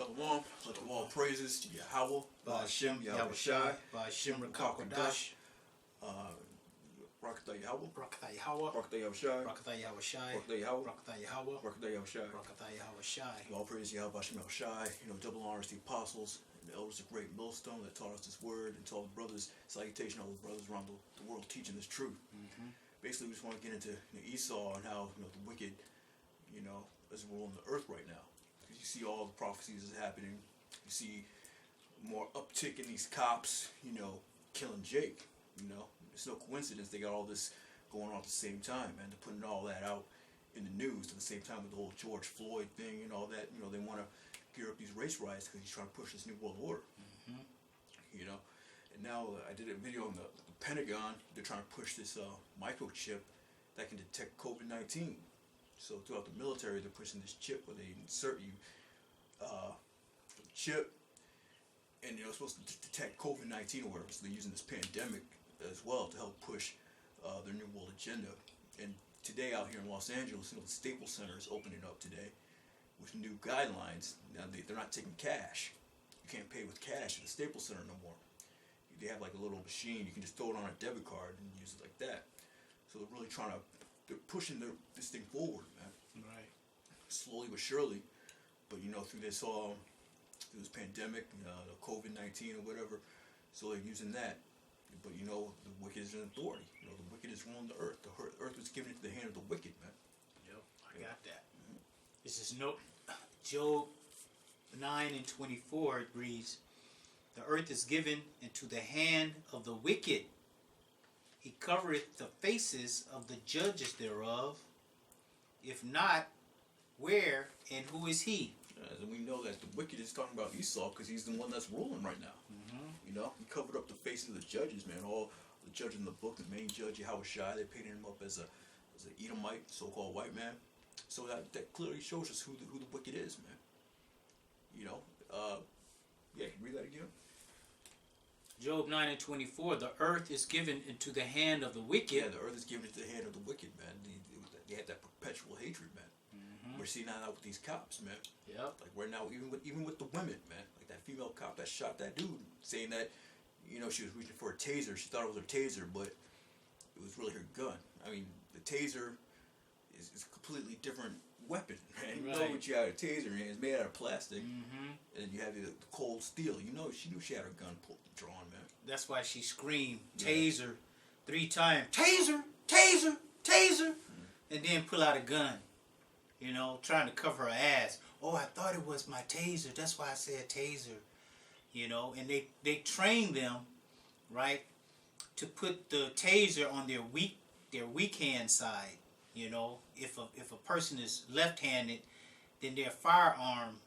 Shalom, let all praises to Yahweh, Ba'ashem Yahushai, Ba'ashem Rakakadash, Barakatah Yahweh, Barakatah Yahweh, Barakatah Yahushai, Barakatah Yahushai, Barakatah Yahweh, Barakatah Yahweh, Barakatah Yahushai. Barakatah Yahushai. All praise to Yahweh Hashem Yahushai. Double honors to the apostles and the elders of Great Millstone that taught us this word, and to all the brothers, salutation all the brothers around the world teaching this truth. Basically, we just want to get into Esau and how the wicked, is ruling the earth right now. Because you see all the prophecies is happening. You see more uptick in these cops, killing Jake. It's no coincidence they got all this going on at the same time, and they're putting all that out in the news at the same time with the whole George Floyd thing and all that. They want to gear up these race riots because he's trying to push this new world order. And now I did a video on the Pentagon. They're trying to push this microchip that can detect COVID-19. So throughout the military, they're pushing this chip where they insert you chip, and it's supposed to detect COVID-19 or whatever. So they're using this pandemic as well to help push their new world agenda. And today out here in Los Angeles, the Staples Center is opening up today with new guidelines. Now they're not taking cash. You can't pay with cash at the Staples Center no more. They have like a little machine. You can just throw it on a debit card and use it like that. So they're really they're pushing this thing forward, man. Right. Slowly but surely. But through this pandemic, the COVID-19 or whatever, so they're using that. But the wicked is in authority. The wicked is ruling the earth. The earth was given into the hand of the wicked, man. Yep, I got that. This is Job 9:24. It reads, "The earth is given into the hand of the wicked. He covereth the faces of the judges thereof. If not, where and who is he?" And we know that the wicked is talking about Esau because he's the one that's ruling right now. He covered up the faces of the judges, man. All the judges in the book, the main judge, Yahushai, they painted him up as an Edomite, so-called white man. So that clearly shows us who the wicked is, man. Read that again. Job 9:24. The earth is given into the hand of the wicked. Yeah, the earth is given into the hand of the wicked, man. They had that perpetual hatred, man. We're seeing that out with these cops, man. Yep. Like right now, even with the women, man. Like that female cop that shot that dude, saying that, she was reaching for a taser. She thought it was her taser, but it was really her gun. I mean, the taser is a completely different weapon, man. Right. What you had a taser in, it's made out of plastic, and you have the cold steel. She knew she had her gun drawn, man. That's why she screamed, "Taser," 3 times. "Taser! Taser! Taser!" And then pull out a gun. Trying to cover her ass. "Oh, I thought it was my taser. That's why I said taser." And they train them, right, to put the taser on their weak hand side. If a person is left-handed, then their firearm,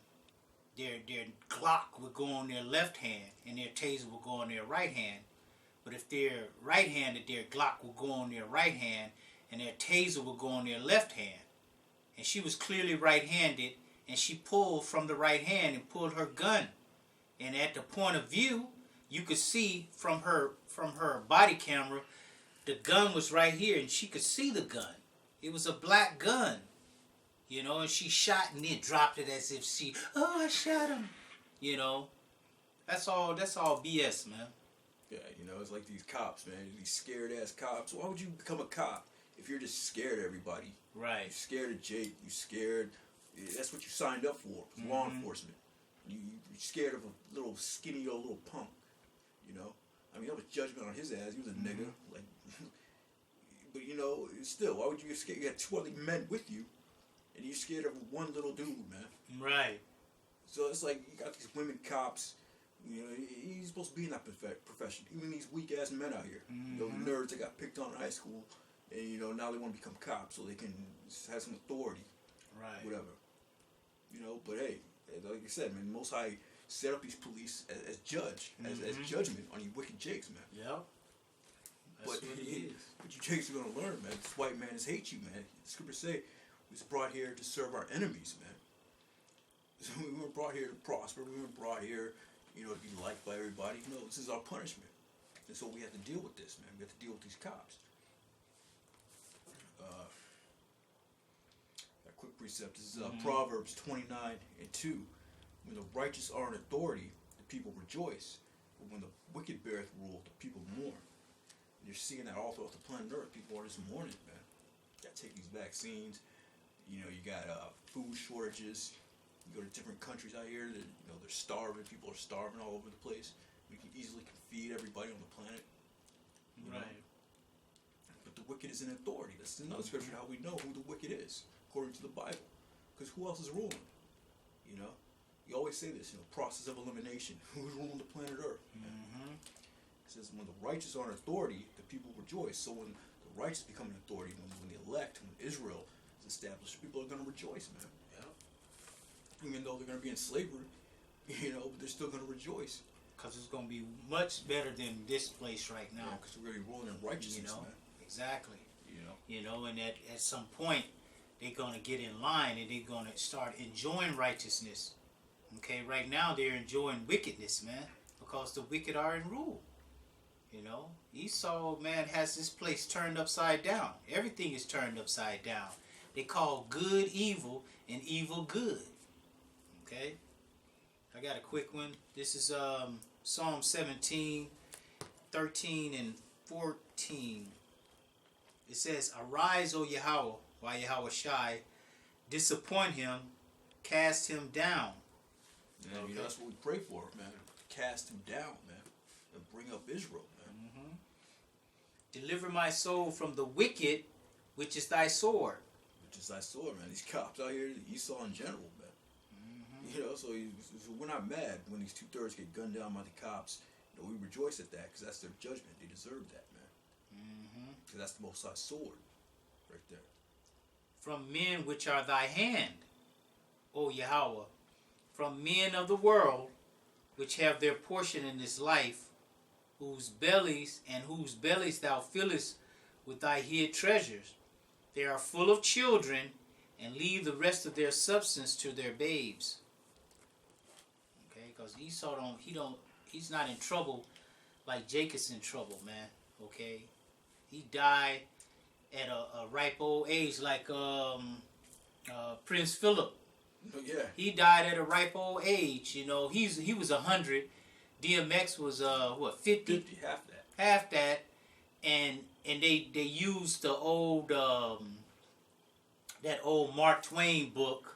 their Glock would go on their left hand, and their taser will go on their right hand. But if they're right-handed, their Glock will go on their right hand, and their taser will go on their left hand. And she was clearly right-handed, and she pulled from the right hand and pulled her gun. And at the point of view, you could see from her body camera, the gun was right here, and she could see the gun. It was a black gun, and she shot and then dropped it as if I shot him. That's all BS, man. Yeah, it's like these cops, man. These scared-ass cops. Why would you become a cop if you're just scared of everybody? Right. You're scared of Jake. You're scared. That's what you signed up for. Law enforcement. You're scared of a little skinny old little punk. I mean, that was judgment on his ass. He was a nigga. Like, but still, why would you get scared? You got 2 other men with you, and you're scared of one little dude, man. Right. So it's like you got these women cops. He's supposed to be in that profession. Even these weak ass men out here, the nerds that got picked on in high school, and now they want to become cops so they can have some authority, right? Whatever, But hey, like I said, man, Most High set up these police as judge, as judgment on you wicked jakes, man. Yep. That's but what it is. But you jakes are gonna learn, man. This white man is hate you, man. The scriptures say we was brought here to serve our enemies, man. So we weren't brought here to prosper. We weren't brought here, to be liked by everybody. No, this is our punishment. And so we have to deal with this, man. We have to deal with these cops. A quick precept. This is Proverbs 29:2. When the righteous are in authority, the people rejoice. But when the wicked beareth rule, the people mourn. And you're seeing that all throughout the planet Earth. People are just mourning, man. Got to take these vaccines. You know, you got food shortages. You go to different countries out here that, you know, they're starving. People are starving all over the place. We can easily feed everybody on the planet. You know? But the wicked is in authority. That's another scripture how we know who the wicked is, according to the Bible. Because who else is ruling? You know? You always say this, you know, process of elimination. Who's ruling the planet Earth? It says when the righteous are in authority, the people rejoice. So when the righteous become an authority, when the elect, when Israel is established, people are going to rejoice, man. Even though they're going to be in slavery, you know, but they're still going to rejoice. Because it's going to be much better than this place right now. Because we're going to be ruling in righteousness, you know? man. Exactly. You know, and at some point, they're going to get in line and they're going to start enjoying righteousness. Okay, right now they're enjoying wickedness, man, because the wicked are in rule. You know, Esau, man, has this place turned upside down. Everything is turned upside down. They call good evil and evil good. Okay, I got a quick one. This is Psalm 17, 13 and 14. It says, "Arise, O Yahweh, why Yahweh Shai, disappoint him, cast him down." Yeah, you know, that's what we pray for, man. Cast him down, man. And bring up Israel, man. "Deliver my soul from the wicked, which is thy sword." Which is thy sword, man. These cops out here, Esau in general, man. You know, so we're not mad when these 2/3 get gunned down by the cops. You know, we rejoice at that because that's their judgment. They deserve that, man. Because that's the Most High sword right there. "From men which are thy hand, O Yahweh, from men of the world, which have their portion in this life, whose bellies thou fillest with thy hid treasures. They are full of children, and leave the rest of their substance to their babes." Okay, because Esau he's not in trouble like Jacob's in trouble, man. Okay, he died at a ripe old age, like Prince Philip. Yeah. He died at a ripe old age. You know, he was 100. DMX was 50? 50, half that. Half that, and they used the old that old Mark Twain book,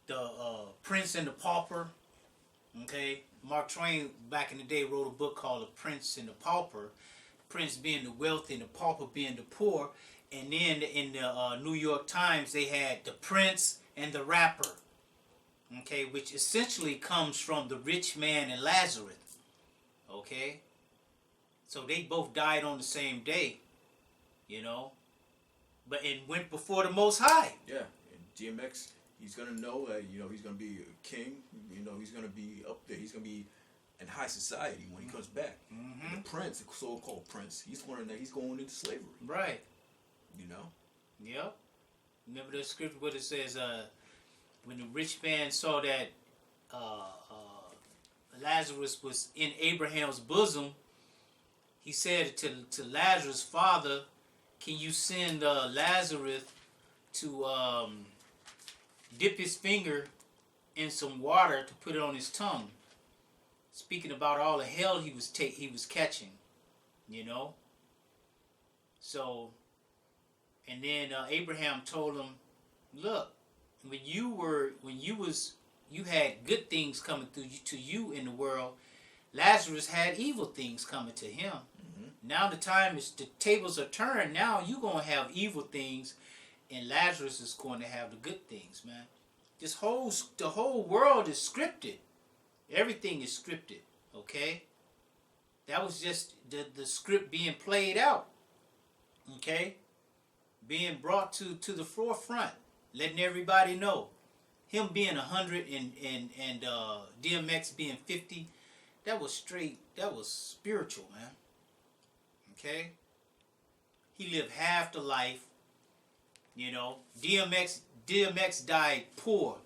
the Prince and the Pauper. Okay, Mark Twain back in the day wrote a book called The Prince and the Pauper. Prince being the wealthy and the pauper being the poor. And then in the New York Times they had the Prince and the Rapper. Okay, which essentially comes from the rich man and Lazarus. Okay, so they both died on the same day, you know, but it went before the Most High. Yeah, and DMX, he's gonna know that, you know, he's gonna be a king. You know, he's gonna be up there. He's gonna be in high society when he comes back. And the Prince, the so-called Prince, he's learning that he's going into slavery. Right. You know. Yep. Remember the scripture where it says, when the rich man saw that Lazarus was in Abraham's bosom, he said to Lazarus' father, "Can you send Lazarus to dip his finger in some water to put it on his tongue?" Speaking about all the hell he was catching, you know. So, and then Abraham told him, "Look, when you had good things coming to you in the world, Lazarus had evil things coming to him. Now the tables are turned. Now you're gonna have evil things, and Lazarus is going to have the good things, man. The whole world is scripted. Everything is scripted. Okay, that was just the script being played out. Okay, being brought to the forefront, letting everybody know. Him being 100 and DMX being 50, that was straight. That was spiritual, man. Okay, he lived half the life. You know, DMX died poor.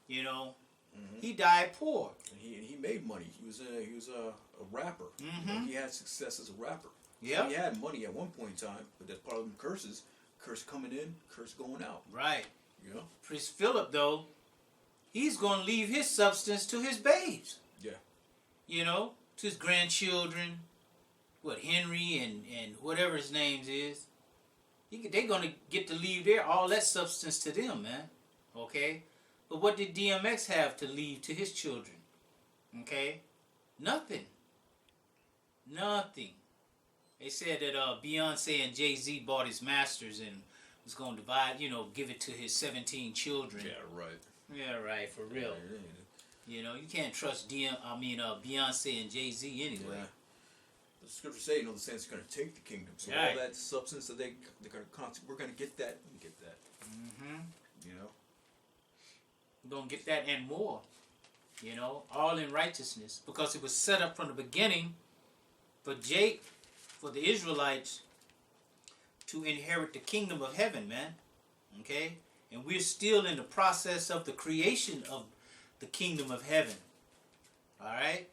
You know, he died poor. And he made money. He was a rapper. You know, he had success as a rapper. Yeah. He had money at one point in time, but that's part of them curses. Curse coming in, curse going out. Right. You know. Prince Philip, though, he's going to leave his substance to his babes. Yeah. You know, to his grandchildren, Henry and whatever his name is. They're going to get to leave all that substance to them, man. Okay? But what did DMX have to leave to his children? Okay? Nothing. Nothing. They said that Beyonce and Jay-Z bought his masters and was going to divide, give it to his 17 children. Yeah, right. Yeah, right, for real. You know, you can't trust Beyonce and Jay-Z anyway. Yeah. The scriptures say, the saints are going to take the kingdom. So all that substance that they're going to we're going to get that. We get that. Mm-hmm. We're going to get that and more. All in righteousness. Because it was set up from the beginning for the Israelites to inherit the kingdom of heaven, man. Okay? And we're still in the process of the creation of the kingdom of heaven. Alright?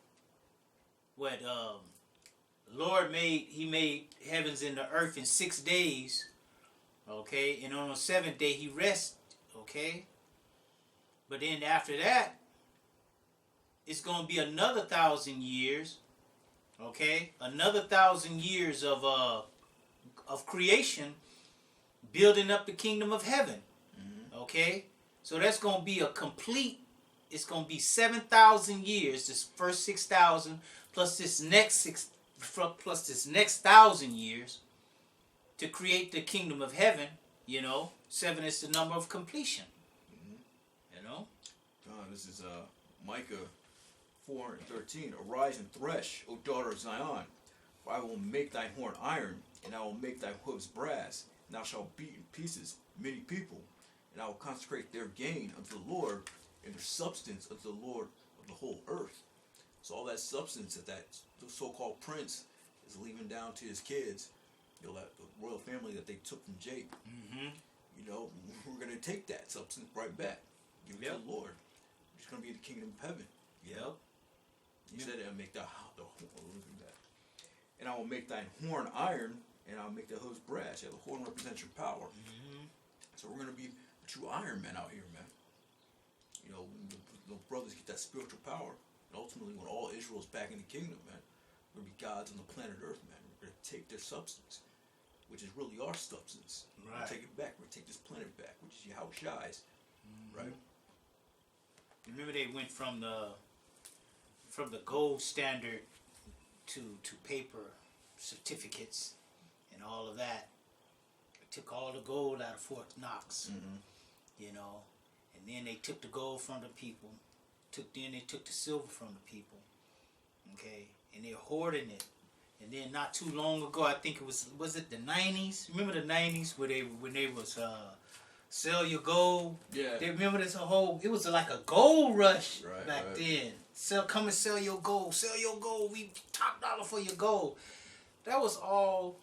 What the Lord He made heavens and the earth in 6 days. Okay? And on the 7th day He rested. Okay? But then after that, it's going to be another 1,000 years. Okay? Another 1,000 years of creation, building up the kingdom of heaven. Mm-hmm. Okay? So that's going to be it's going to be 7,000 years, this first 6,000, plus this next 1,000 years to create the kingdom of heaven. 7 is the number of completion. Mm-hmm. This is Micah 4:13. Arise and thresh, O daughter of Zion, for I will make thy horn iron, and I will make thy hooves brass, and thou shalt beat in pieces many people, and I will consecrate their gain unto the Lord, and their substance unto the Lord of the whole earth. So all that substance that the so-called prince is leaving down to his kids, that the royal family that they took from Jake. Mm-hmm. We're going to take that substance right back, give it to the Lord. It's going to be the kingdom of heaven. Yep. He said, "And make and I will make thine horn iron, and I'll make the hooves brass." Yeah, the horn represents your power. Mm-hmm. So we're going to be a true Iron Man out here, man. The brothers get that spiritual power, and ultimately, when all Israel is back in the kingdom, man, we're going to be gods on the planet Earth, man. We're going to take their substance, which is really our substance. Right. We're going to take it back. We're going to take this planet back, which is Yahushua's, right? Remember, they went from the gold standard to paper certificates and all of that. They took all the gold out of Fort Knox, and then they took the gold from the people. Then they took the silver from the people. Okay, and they're hoarding it. And then not too long ago, I think it was it the 90s? Remember the 90s when they was sell your gold? Yeah. They remember this it was like a gold rush back then. Come and sell your gold. Sell your gold. We top dollar for your gold. That was all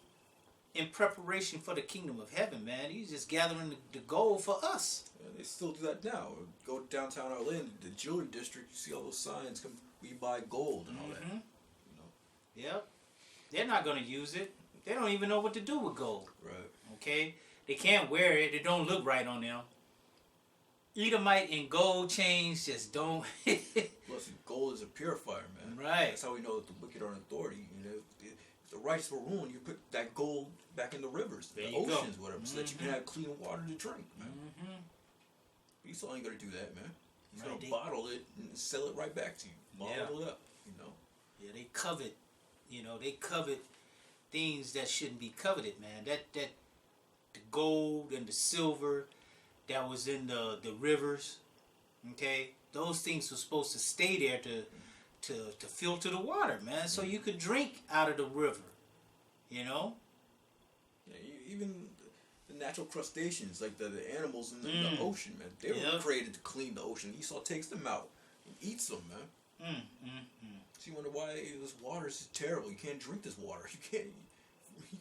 in preparation for the kingdom of heaven, man. He's just gathering the gold for us. Yeah, they still do that now. Go downtown Orlando, the jewelry district, you see all those signs, come, we buy gold and all that. Yep. They're not going to use it. They don't even know what to do with gold. Right. Okay? They can't wear it. It don't look right on them. Edomite and gold chains just don't. Plus, gold is a purifier, man. Right. That's how we know that the wicked are in authority. If the righteous were ruling, you put that gold back in the rivers, the oceans, whatever, so that you can have clean water to drink, man. Esau ain't gonna do that, man. He's gonna bottle it and sell it right back to you. Bottle it up, Yeah, they covet. They covet things that shouldn't be coveted, man. That the gold and the silver that was in the rivers, okay, those things were supposed to stay there to filter the water, man, so you could drink out of the river, Yeah, even the natural crustaceans, like the animals in the ocean, man, they were created to clean the ocean. Esau takes them out and eats them, man. So you wonder why this water is terrible. You can't drink this water. You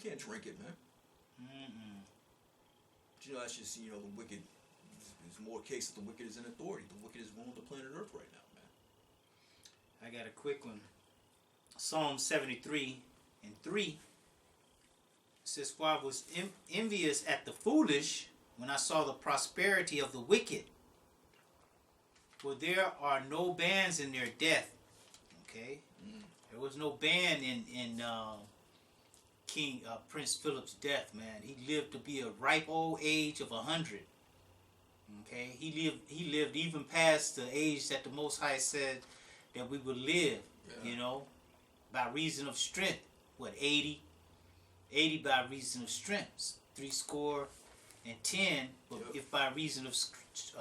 can't drink it, man. But that's just the wicked. There's more case that the wicked is in authority. The wicked is ruling the planet Earth right now, man. I got a quick one. Psalm 73:3 says, "For I was envious at the foolish when I saw the prosperity of the wicked. For there are no bands in their death. Okay? There was no band in King Prince Philip's death, man. He lived to be a ripe old age of 100. Okay? He lived even past the age that the Most High said that we would live, you know, by reason of strength. What, 80? 80 by reason of strength. 70 and 10, but if by reason of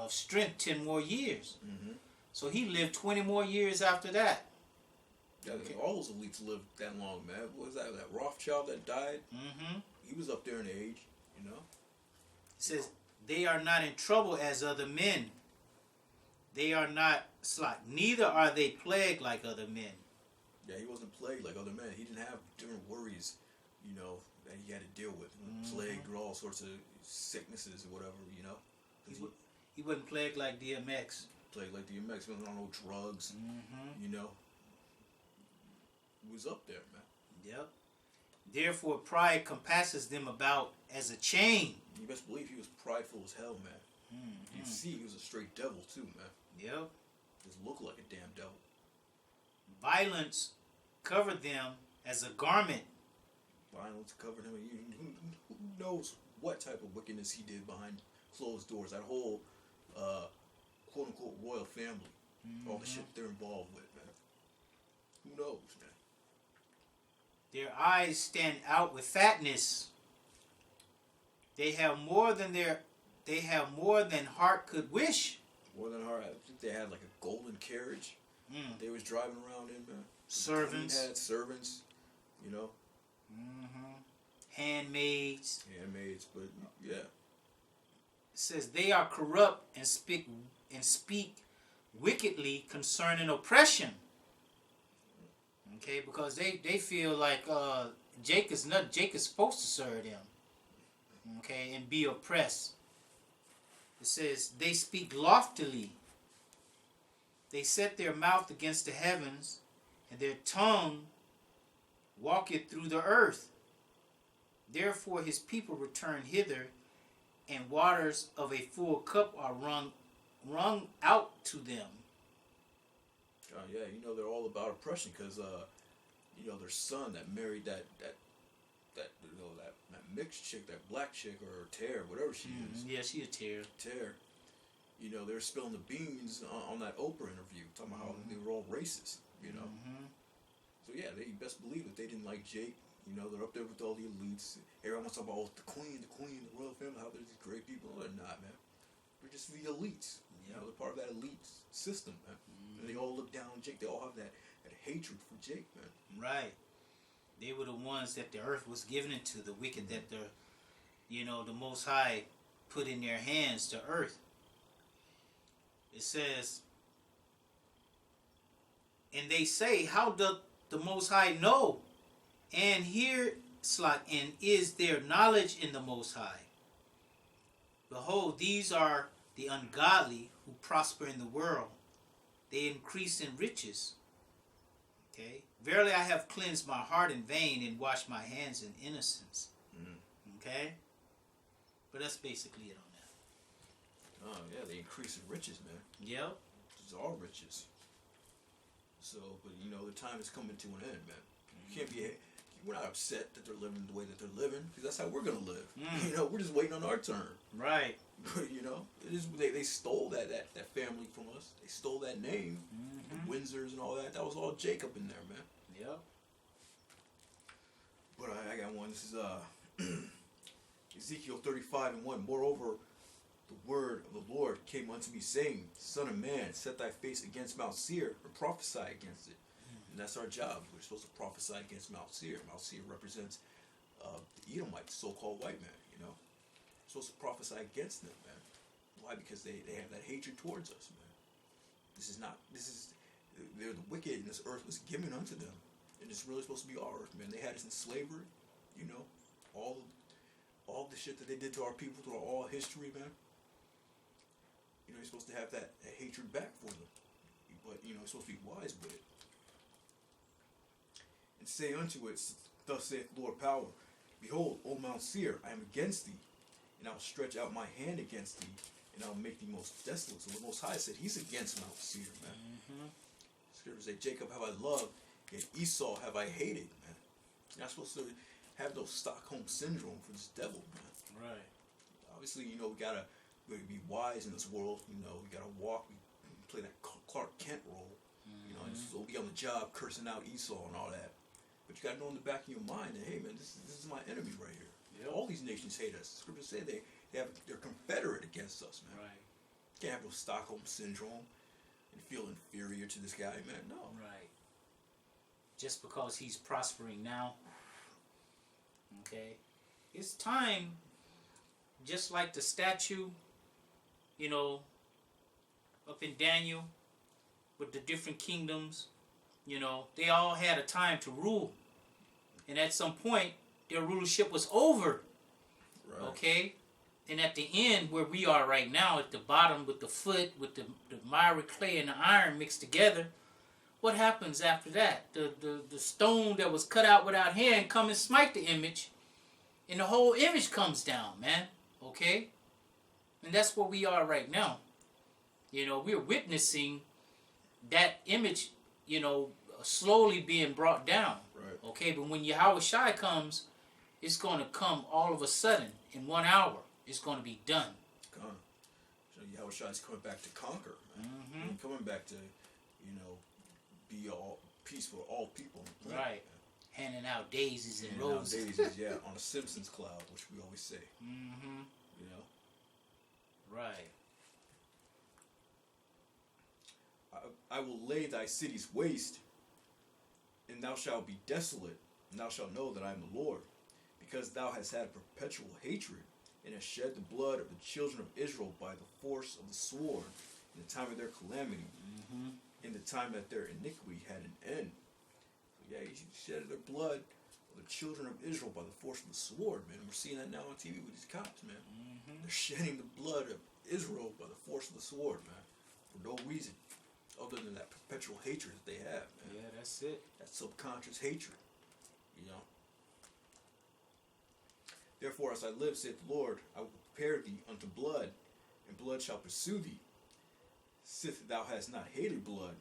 strength, 10 more years. So he lived 20 more years after that. Yeah, all those elites lived that long, man. What was that Rothschild that died? He was up there in age, you know. It says, they are not in trouble as other men. They are not slack. Neither are they plagued like other men. Yeah, he wasn't plagued like other men. He didn't have different worries, you know, that he had to deal with. Plagued or all sorts of sicknesses or whatever, you know. He wasn't plagued like DMX. Plagued like DMX. He wasn't on no drugs, you know. He was up there, man. Yep. Therefore, pride compasses them about as a chain. You best believe he was prideful as hell, man. You see, he was a straight devil too, man. Yep. Just looked like a damn devil. Violence covered them as a garment. Violence covered him. Who knows what type of wickedness he did behind closed doors? That whole quote unquote royal family, all the shit they're involved with, man. Who knows, man? Their eyes stand out with fatness. They have more than heart could wish. More than heart. I think they had like a golden carriage. They was driving around in, man. Servants. He had servants, you know. Handmaids. But yeah. It says they are corrupt and speak wickedly concerning oppression. Okay, because they feel like Jacob's supposed to serve them. Okay, and be oppressed. It says they speak loftily. They set their mouth against the heavens, and their tongue walketh through the earth. Therefore his people return hither, and waters of a full cup are wrung out to them. Yeah, you know they're all about oppression because you know their son that married that you know that mixed chick, that black chick or Tear, whatever she is. Yeah, she a Tear. You know, they're spilling the beans on that Oprah interview, talking about how they were all racist, you know. So yeah, they best believe that they didn't like Jake. You know, they're up there with all the elites. Everyone wants to talk about the queen, the royal family, how they're these great people. No, they're not, man. They're just the elites. You know, they're part of that elite system, man. And they all look down on Jake. They all have that hatred for Jake, man. Right. They were the ones that the earth was given into, the wicked that the Most High put in their hands, the earth. It says, and they say, how doth the Most High know? And here, and is there knowledge in the Most High? Behold, these are the ungodly who prosper in the world. They increase in riches. Okay? Verily I have cleansed my heart in vain and washed my hands in innocence. Okay? But that's basically it on that. Oh, yeah, they increase in riches, man. Yep. It's all riches. So, but you know, the time is coming to an end, man. You can't be... We're not upset that they're living the way that they're living, because that's how we're going to live. You know, we're just waiting on our turn. Right. You know, they stole that family from us. They stole that name, the Windsors and all that. That was all Jacob in there, man. Yep. But I got one. This is Ezekiel 35:1. Moreover, the word of the Lord came unto me, saying, Son of man, set thy face against Mount Seir, and prophesy against it. And that's our job. We're supposed to prophesy against Mount Seir. Mount Seir represents the Edomites, so-called white man, you know. We're supposed to prophesy against them, man. Why? Because they have that hatred towards us, man. They're the wicked, and this earth was given unto them. And it's really supposed to be our earth, man. They had us in slavery, you know. All the shit that they did to our people through all history, man. You know, you're supposed to have that hatred back for them. But, you know, you're supposed to be wise with it. And say unto it, thus saith Lord Power, Behold, O Mount Seir, I am against thee, and I will stretch out my hand against thee, and I'll make thee most desolate. So the Most High said He's against Mount Seir, man. Mm-hmm. Scriptures say, Jacob have I loved, and Esau have I hated, man. You're not supposed to have no Stockholm syndrome for this devil, man. Right. Obviously, we gotta be wise in this world. We gotta walk. We play that Clark Kent role. And just be on the job cursing out Esau and all that. But you gotta know in the back of your mind that, hey, man, this is my enemy right here. Yep. All these nations hate us. Scriptures say they're confederate against us, man. Right. You can't have no Stockholm syndrome and feel inferior to this guy, man. No. Right. Just because he's prospering now. Okay. It's time, just like the statue, up in Daniel, with the different kingdoms, they all had a time to rule. And at some point, their rulership was over. Right. Okay? And at the end, where we are right now, at the bottom with the foot, with the miry clay and the iron mixed together, what happens after that? The stone that was cut out without hand come and smite the image, and the whole image comes down, man. Okay? And that's where we are right now. We're witnessing that image, slowly being brought down. Right. Okay, but when Yahweh Shai comes, it's going to come all of a sudden. In 1 hour, it's going to be done. Gone. So Yahweh Shai is coming back to conquer, man. Mm-hmm. And coming back to, be all peace for all people. Right. Handing out daisies and Handing out roses. daisies, yeah, on a Simpsons cloud, which we always say. Mm-hmm. Right. I will lay thy cities waste, and thou shalt be desolate, and thou shalt know that I am the Lord, because thou hast had perpetual hatred, and hast shed the blood of the children of Israel by the force of the sword, in the time of their calamity, in the time that their iniquity had an end. So yeah, you shed their blood of the children of Israel by the force of the sword, man. We're seeing that now on TV with these cops, man. They're shedding the blood of Israel by the force of the sword, man, for no reason other than that perpetual hatred that they have, man. Yeah, that's it. That subconscious hatred, Therefore, as I live, saith the Lord, I will prepare thee unto blood, and blood shall pursue thee. Sith thou hast not hated blood,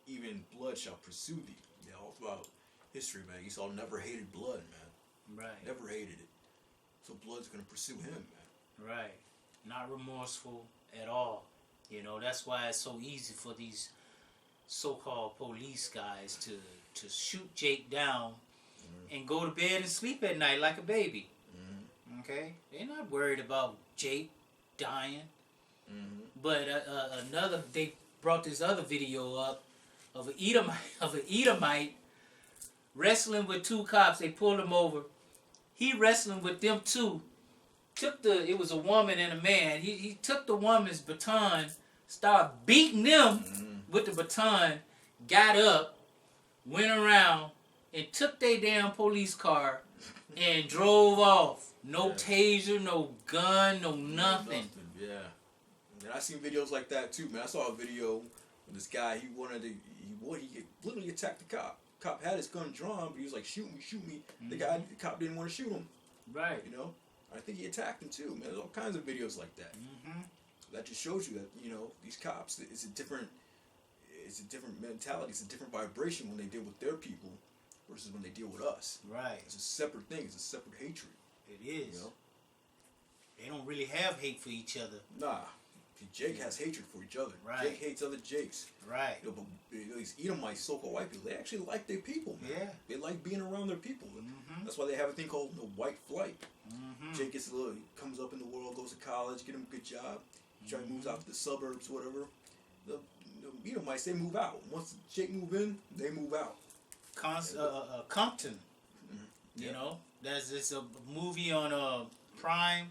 even blood shall pursue thee. Yeah, all throughout history, man, Esau never hated blood, man. Right. Never hated it. So blood's going to pursue him, man. Right. Not remorseful at all. That's why it's so easy for these so-called police guys to shoot Jake down and go to bed and sleep at night like a baby. Okay? They're not worried about Jake dying. But they brought this other video up of an Edomite wrestling with two cops. They pulled him over. He wrestling with them two. It was a woman and a man. He took the woman's baton, started beating them with the baton, got up, went around, and took their damn police car and drove off. No taser, no gun, no nothing. Yeah. And I seen videos like that too, man. I saw a video of this guy, he literally attacked the cop. Cop had his gun drawn, but he was like, shoot me. The cop didn't want to shoot him. Right. I think he attacked him too, man. There's all kinds of videos like that. That just shows you that, these cops, it's a different mentality, it's a different vibration when they deal with their people versus when they deal with us. Right. It's a separate thing, it's a separate hatred. It is. They don't really have hate for each other. Nah. Jake has hatred for each other. Right. Jake hates other Jakes. Right. But these Edomites, so-called white people, they actually like their people, man. Yeah. They like being around their people. That's why they have a thing called white flight. Jake he comes up in the world, goes to college, get him a good job. Moves out to the suburbs, whatever. The Edomites, they move out. Once Jake move in, they move out. Compton. There's a movie on Prime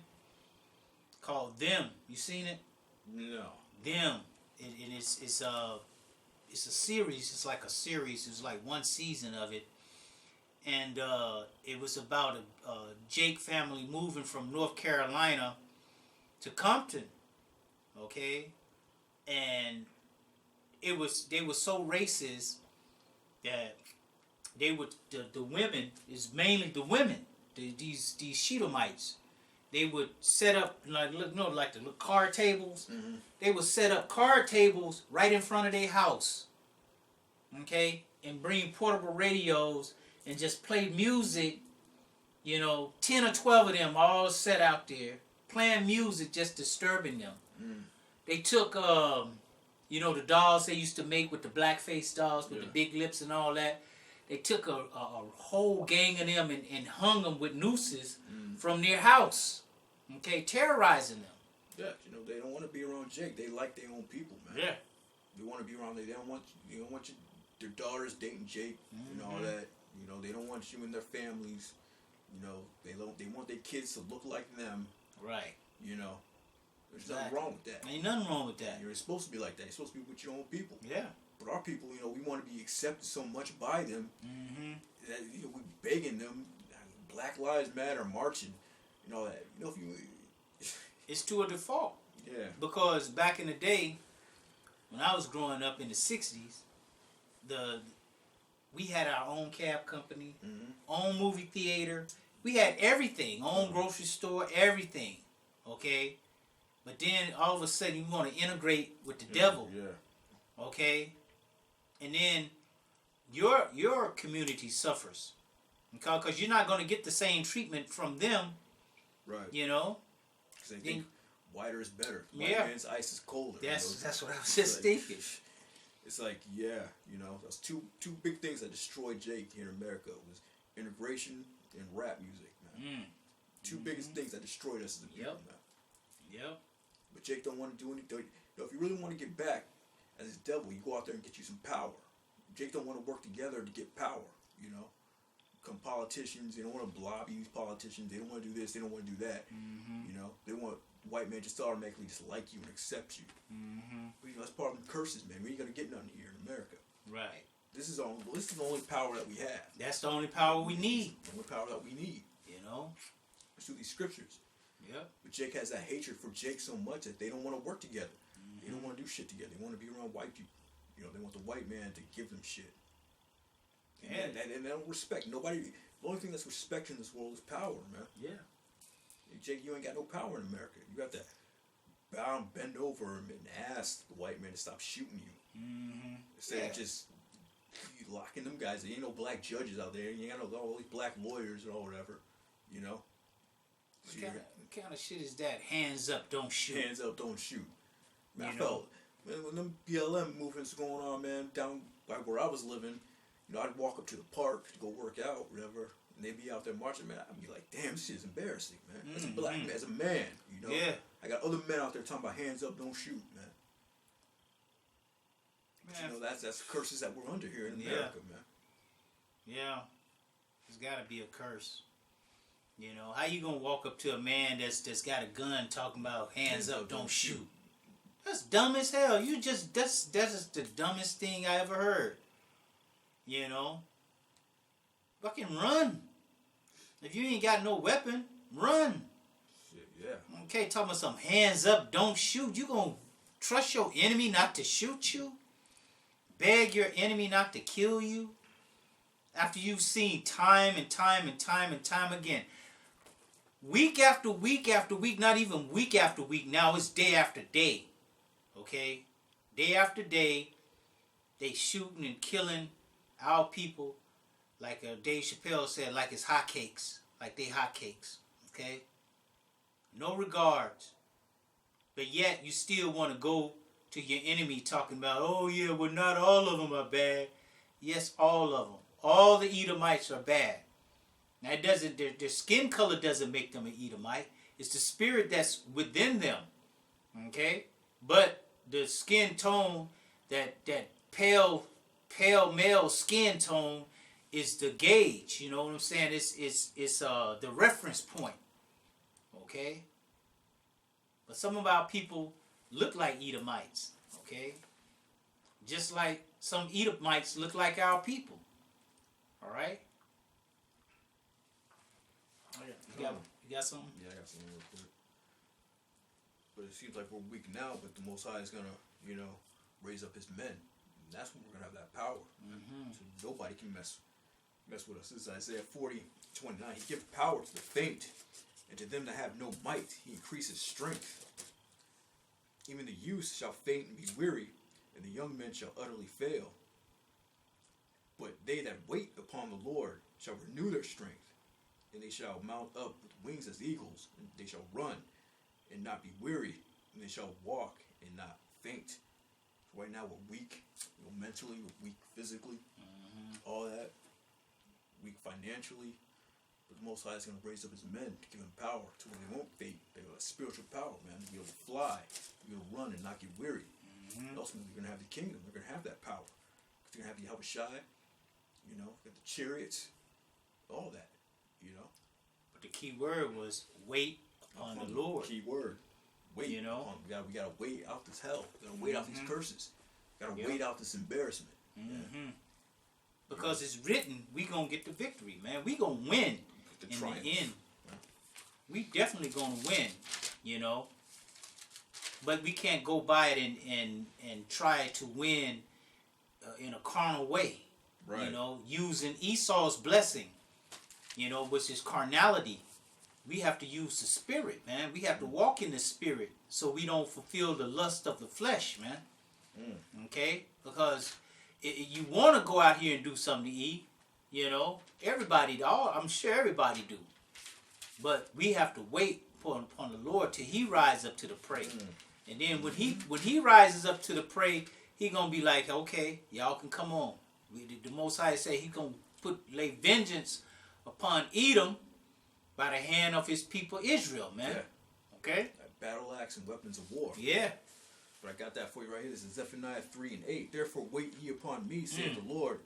called Them. You seen it? No. Them. It's a series. It's like a series. It's like one season of it. And it was about a Jake family moving from North Carolina to Compton. Okay? And they were so racist that the women, is mainly the women, these Shedemites, they would set up like the little card tables. Mm-hmm. They would set up card tables right in front of their house. Okay, and bring portable radios and just play music. 10 or 12 of them all set out there playing music, just disturbing them. Mm. They took, the dolls they used to make with the blackface dolls with the big lips and all that. They took a whole gang of them and hung them with nooses from their house. Okay, terrorizing them. Yeah, they don't want to be around Jake. They like their own people, man. Yeah. They want to be around. They don't want their daughters dating Jake and all that. They don't want you and their families. They want their kids to look like them. Right. There's nothing wrong with that. Ain't nothing wrong with that. You're supposed to be like that. You're supposed to be with your own people. Yeah. But our people, we want to be accepted so much by them that we begging them. Black Lives Matter marching, that. If you. It's to a default. Yeah. Because back in the day, when I was growing up in the '60s, we had our own cab company, own movie theater. We had everything, own grocery store, everything. Okay, but then all of a sudden you want to integrate with the devil. Yeah. Okay, and then your community suffers because you're not going to get the same treatment from them. Right. Because they think whiter is better. White man's ice is colder. That's what I was just thinking. It's like, that's two big things that destroyed Jake here in America was integration and rap music, man. Two biggest things that destroyed us as a people, man. Yep. But Jake don't want to do anything. If you really want to get back as his devil, you go out there and get you some power. Jake don't want to work together to get power, Become politicians, they don't want to lobby these politicians, they don't want to do this, they don't want to do that. They want white men just to automatically just like you and accept you. But, that's part of the curses, man. We ain't gonna get nothing here in America. Right. This is the only power that we have. That's the only power we need. The only power that we need. It's through these scriptures. Yep. But Jake has that hatred for Jake so much that they don't want to work together. They don't want to do shit together. They want to be around white people. They want the white man to give them shit. And they don't respect nobody. The only thing that's respect in this world is power, man. Yeah. Jake, you ain't got no power in America. You have to bow and bend over and ask the white man to stop shooting you. Instead of just locking them guys. There ain't no black judges out there. You ain't got all these black lawyers or whatever. What kind of shit is that? Hands up, don't shoot. Hands up, don't shoot. Man, I felt, man, when them BLM movements going on, man, down like where I was living, I'd walk up to the park to go work out, whatever, and they'd be out there marching, man. I'd be like, damn, this shit is embarrassing, man. As a black man, as a man, Yeah. I got other men out there talking about hands up, don't shoot, man. But, that's curses that we're under here in America, man. Yeah. There's got to be a curse. How you gonna walk up to a man that's got a gun talking about hands up, don't shoot? That's dumb as hell. That's just the dumbest thing I ever heard. Fucking run. If you ain't got no weapon, run. Shit, yeah. Okay, talking about some hands up, don't shoot. You gonna trust your enemy not to shoot you? Beg your enemy not to kill you? After you've seen time and time and time and time again. Week after week after week, not even week after week, now it's day after day. Okay? Day after day, they shooting and killing our people, like Dave Chappelle said, like it's hotcakes. Like they hotcakes. Okay? No regards. But yet, you still want to go to your enemy talking about, oh yeah, well not all of them are bad. Yes, all of them. All the Edomites are bad. Now it doesn't. Their skin color doesn't make them an Edomite. It's the spirit that's within them. Okay, but the skin tone, that pale male skin tone, is the gauge. You know what I'm saying? It's the reference point. Okay. But some of our people look like Edomites. Okay. Just like some Edomites look like our people. All right. You got something? Yeah, I got something real quick. But it seems like we're weak now, but the Most High is gonna, raise up His men. And that's when we're gonna have that power. So nobody can mess with us. This is Isaiah 40:29. He gives power to the faint. And to them that have no might, he increases strength. Even the youth shall faint and be weary, and the young men shall utterly fail. But they that wait upon the Lord shall renew their strength, and they shall mount up with wings as eagles, and they shall run and not be weary, and they shall walk and not faint. So right now we're weak, mentally, we're weak physically, all that, weak financially. But the Most High is going to raise up his men to give them power to where they won't faint. They have a spiritual power, man, to be able to fly, to be able to run and not get weary. Ultimately, they're going to have the kingdom. They're going to have that power. They're going to have the Yahushai, got the chariots, all that, But the key word was wait upon the Lord. Key word. Wait. We gotta wait out this hell. We gotta wait out these curses. We gotta wait out this embarrassment. Because it's written, we gonna get the victory, man. We gonna win in the end. We definitely gonna win, But we can't go by it and try to win in a carnal way. Right. Using Esau's blessing, which is carnality. We have to use the spirit, man. We have to walk in the spirit so we don't fulfill the lust of the flesh, man. Okay? Because you want to go out here and do something to eat, Everybody, I'm sure everybody do. But we have to wait upon the Lord till he rise up to the prey. And then when he rises up to the prey, he going to be like, okay, y'all can come on. The Most High say he going to lay vengeance upon Edom by the hand of his people Israel, man. Yeah. Okay? Battle axe and weapons of war. Yeah. But I got that for you right here. This is Zephaniah 3 and 8. Therefore wait ye upon me, saith the Lord,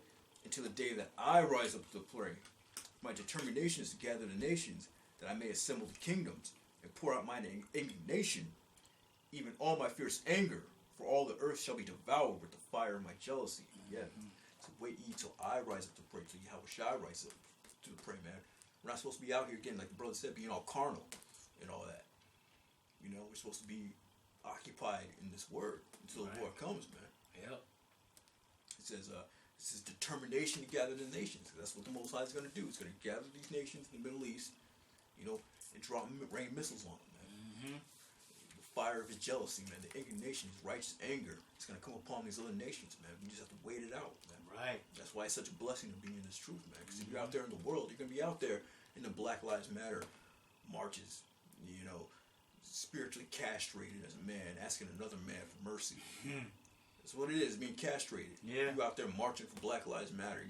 until the day that I rise up to the prey. My determination is to gather the nations, that I may assemble the kingdoms, and pour out mine indignation, even all my fierce anger, for all the earth shall be devoured with the fire of my jealousy. Yeah. So wait ye till I rise up to the prey, till Yahushua rise up to the prey, man. We're not supposed to be out here again, like the brother said, being all carnal and all that. We're supposed to be occupied in this word until the Lord comes, man. Yep. It says, this is determination to gather the nations. That's what the Most High is going to do. It's going to gather these nations in the Middle East, and rain missiles on them, man. The fire of his jealousy, man. The indignation, his righteous anger. It's going to come upon these other nations, man. We just have to wait it out, man. Right. That's why it's such a blessing to be in this truth, man. Because if you're out there in the world, you're going to be out there in the Black Lives Matter marches, spiritually castrated as a man, asking another man for mercy. That's what it is, being castrated. Yeah. You out there marching for Black Lives Matter.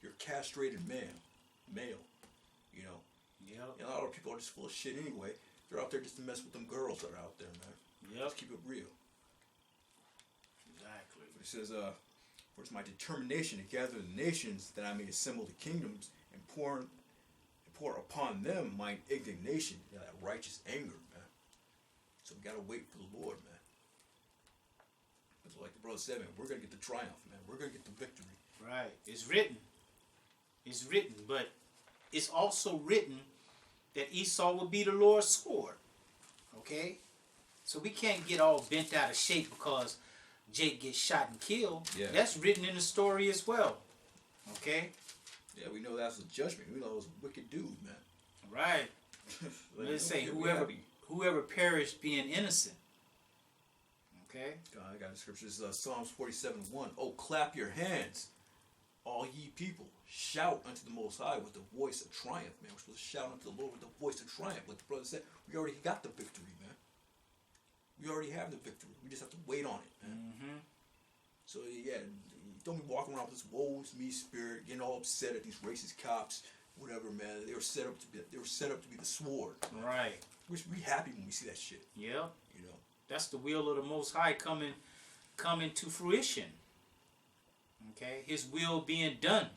You're a castrated male. Yep. A lot of people are just full of shit anyway. They're out there just to mess with them girls that are out there, man. Yep. Let's keep it real. Exactly. But it says, for it's my determination to gather the nations, that I may assemble the kingdoms, and pour upon them mine indignation, that righteous anger, man. So we gotta wait for the Lord, man. But like the brother said, man, we're gonna get the triumph, man. We're gonna get the victory. Right. It's written. It's written, but it's also written that Esau will be the Lord's sword. Okay? So we can't get all bent out of shape because Jake gets shot and killed. Yeah. That's written in the story as well. Okay? Yeah, we know that's a judgment. We know it was a wicked dude, man. Right. Let's say whoever perished being innocent. Okay? I got the scriptures. Psalms 47:1. Oh, clap your hands, all ye people. Shout unto the Most High with the voice of triumph, man. We're supposed to shout unto the Lord with the voice of triumph. Like the brother said, we already got the victory, man. We already have the victory. We just have to wait on it, man. So, yeah, don't be walking around with this woe is me spirit, getting all upset at these racist cops, whatever, man. They were set up to be the sword. Right. We should be happy when we see that shit. Yeah. That's the will of the Most High coming to fruition. Okay? His will being done.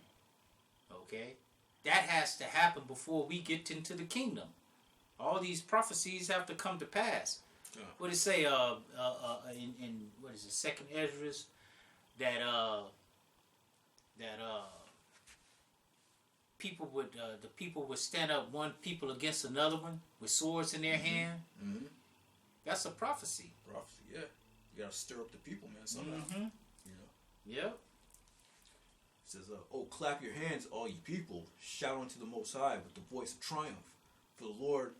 Okay? That has to happen before we get into the kingdom. All these prophecies have to come to pass. What did it say in what is it, Second Esdras, that the people would stand up one people against another one with swords in their hand. That's a prophecy. Prophecy, yeah. You gotta stir up the people, man, somehow. Yep. It says, oh, clap your hands, all ye people. Shout unto the Most High with the voice of triumph. For the Lord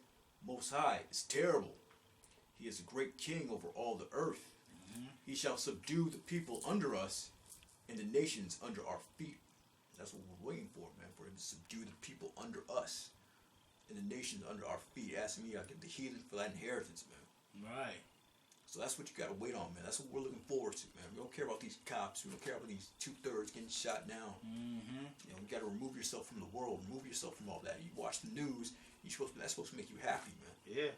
Most High is terrible. He is a great king over all the earth. He shall subdue the people under us and the nations under our feet. That's what we're waiting for, man, for him to subdue the people under us and the nations under our feet. Asking me, I get the heathen for that inheritance, man. Right. So that's what you got to wait on, man. That's what we're looking forward to, man. We don't care about these cops. We don't care about these 2/3 getting shot down. You know, you got to remove yourself from the world. Remove yourself from all that. You watch the news. That's supposed to make you happy, man. Yeah.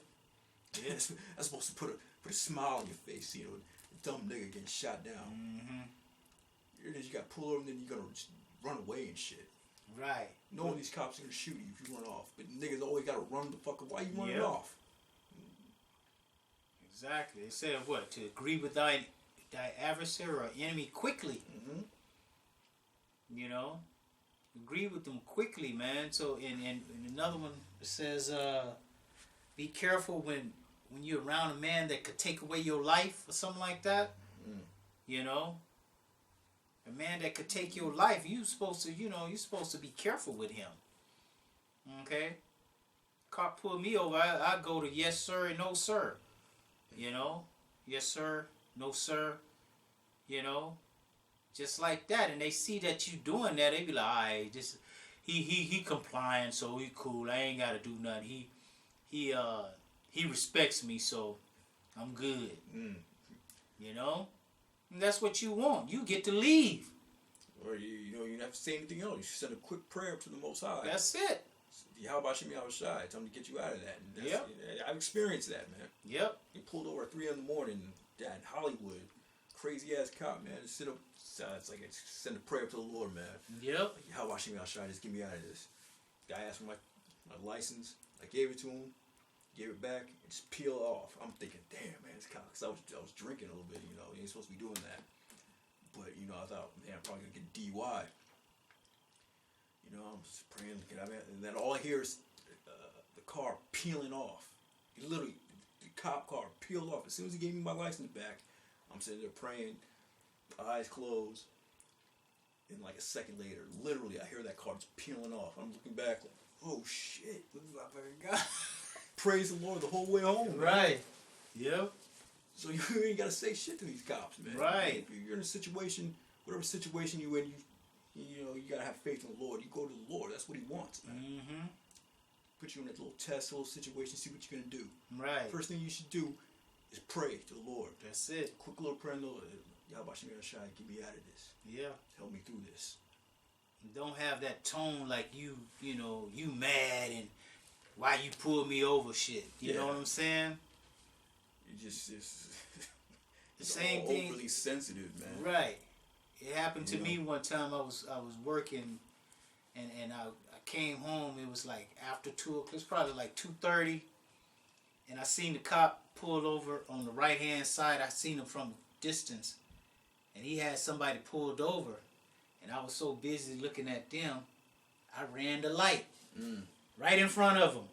Yeah. That's supposed to put a smile on your face. You know, a dumb nigga getting shot down. Here it is. You got to pull over, and then you're gonna just run away and shit. Right. Knowing these cops are gonna shoot you if you run off, but niggas always got to run the fuck. Why you running off? Exactly. It said what? To agree with thy adversary or enemy quickly. You know? Agree with them quickly, man. So, in another one, it says, be careful when you're around a man that could take away your life or something like that. You know? A man that could take your life, you're supposed to be careful with him. Okay? Cop pull me over, I go to yes sir and no sir. You know, yes sir, no sir, you know, just like that. And they see that you doing that, they be like, alright, this he complying, so he cool. I ain't gotta do nothing. He respects me, so I'm good. You know, and that's what you want. You get to leave. Or you don't have to say anything else. You send a quick prayer to the Most High. That's it. How about Shemi Awashai? Tell him to get you out of that. And Yep. I've experienced that, man. Yep. He pulled over at 3 in the morning down in Hollywood. Crazy ass cop, man. Just sit up. It's like send a prayer up to the Lord, man. Yep. Like, how about Shemi Awashai? Just get me out of this. Guy asked for my license. I gave it to him. Gave it back. And just peeled off. I'm thinking, damn, man, this cop. Because I was drinking a little bit. You know, you ain't supposed to be doing that. But you know, I thought, man, I'm probably gonna get DUI. You know, I'm just praying to get out of it. And then all I hear is the car peeling off. He literally, the cop car peeled off. As soon as he gave me my license back, I'm sitting there praying, eyes closed. And like a second later, literally, I hear that car just peeling off. I'm looking back like, oh shit. Praise the Lord the whole way home. Right. Yep. So you ain't got to say shit to these cops, man. Right. If you're in a situation, whatever situation you in, you know, you got to have faith in the Lord. You go to the Lord. That's what he wants, man. Put you in that little test, little situation, see what you're going to do. Right. First thing you should do is pray to the Lord. That's it. Quick little prayer, Lord. Yahweh Shai, get me out of this. Yeah. Help me through this. Don't have that tone like you mad and why you pulled me over shit. You know what I'm saying? You just the same thing. Overly sensitive, man. Right. It happened to me one time. I was working, and I came home. It was like after 2 o'clock. It was probably like 2:30, and I seen the cop pull over on the right hand side. I seen him from a distance, and he had somebody pulled over, and I was so busy looking at them, I ran the light right in front of him,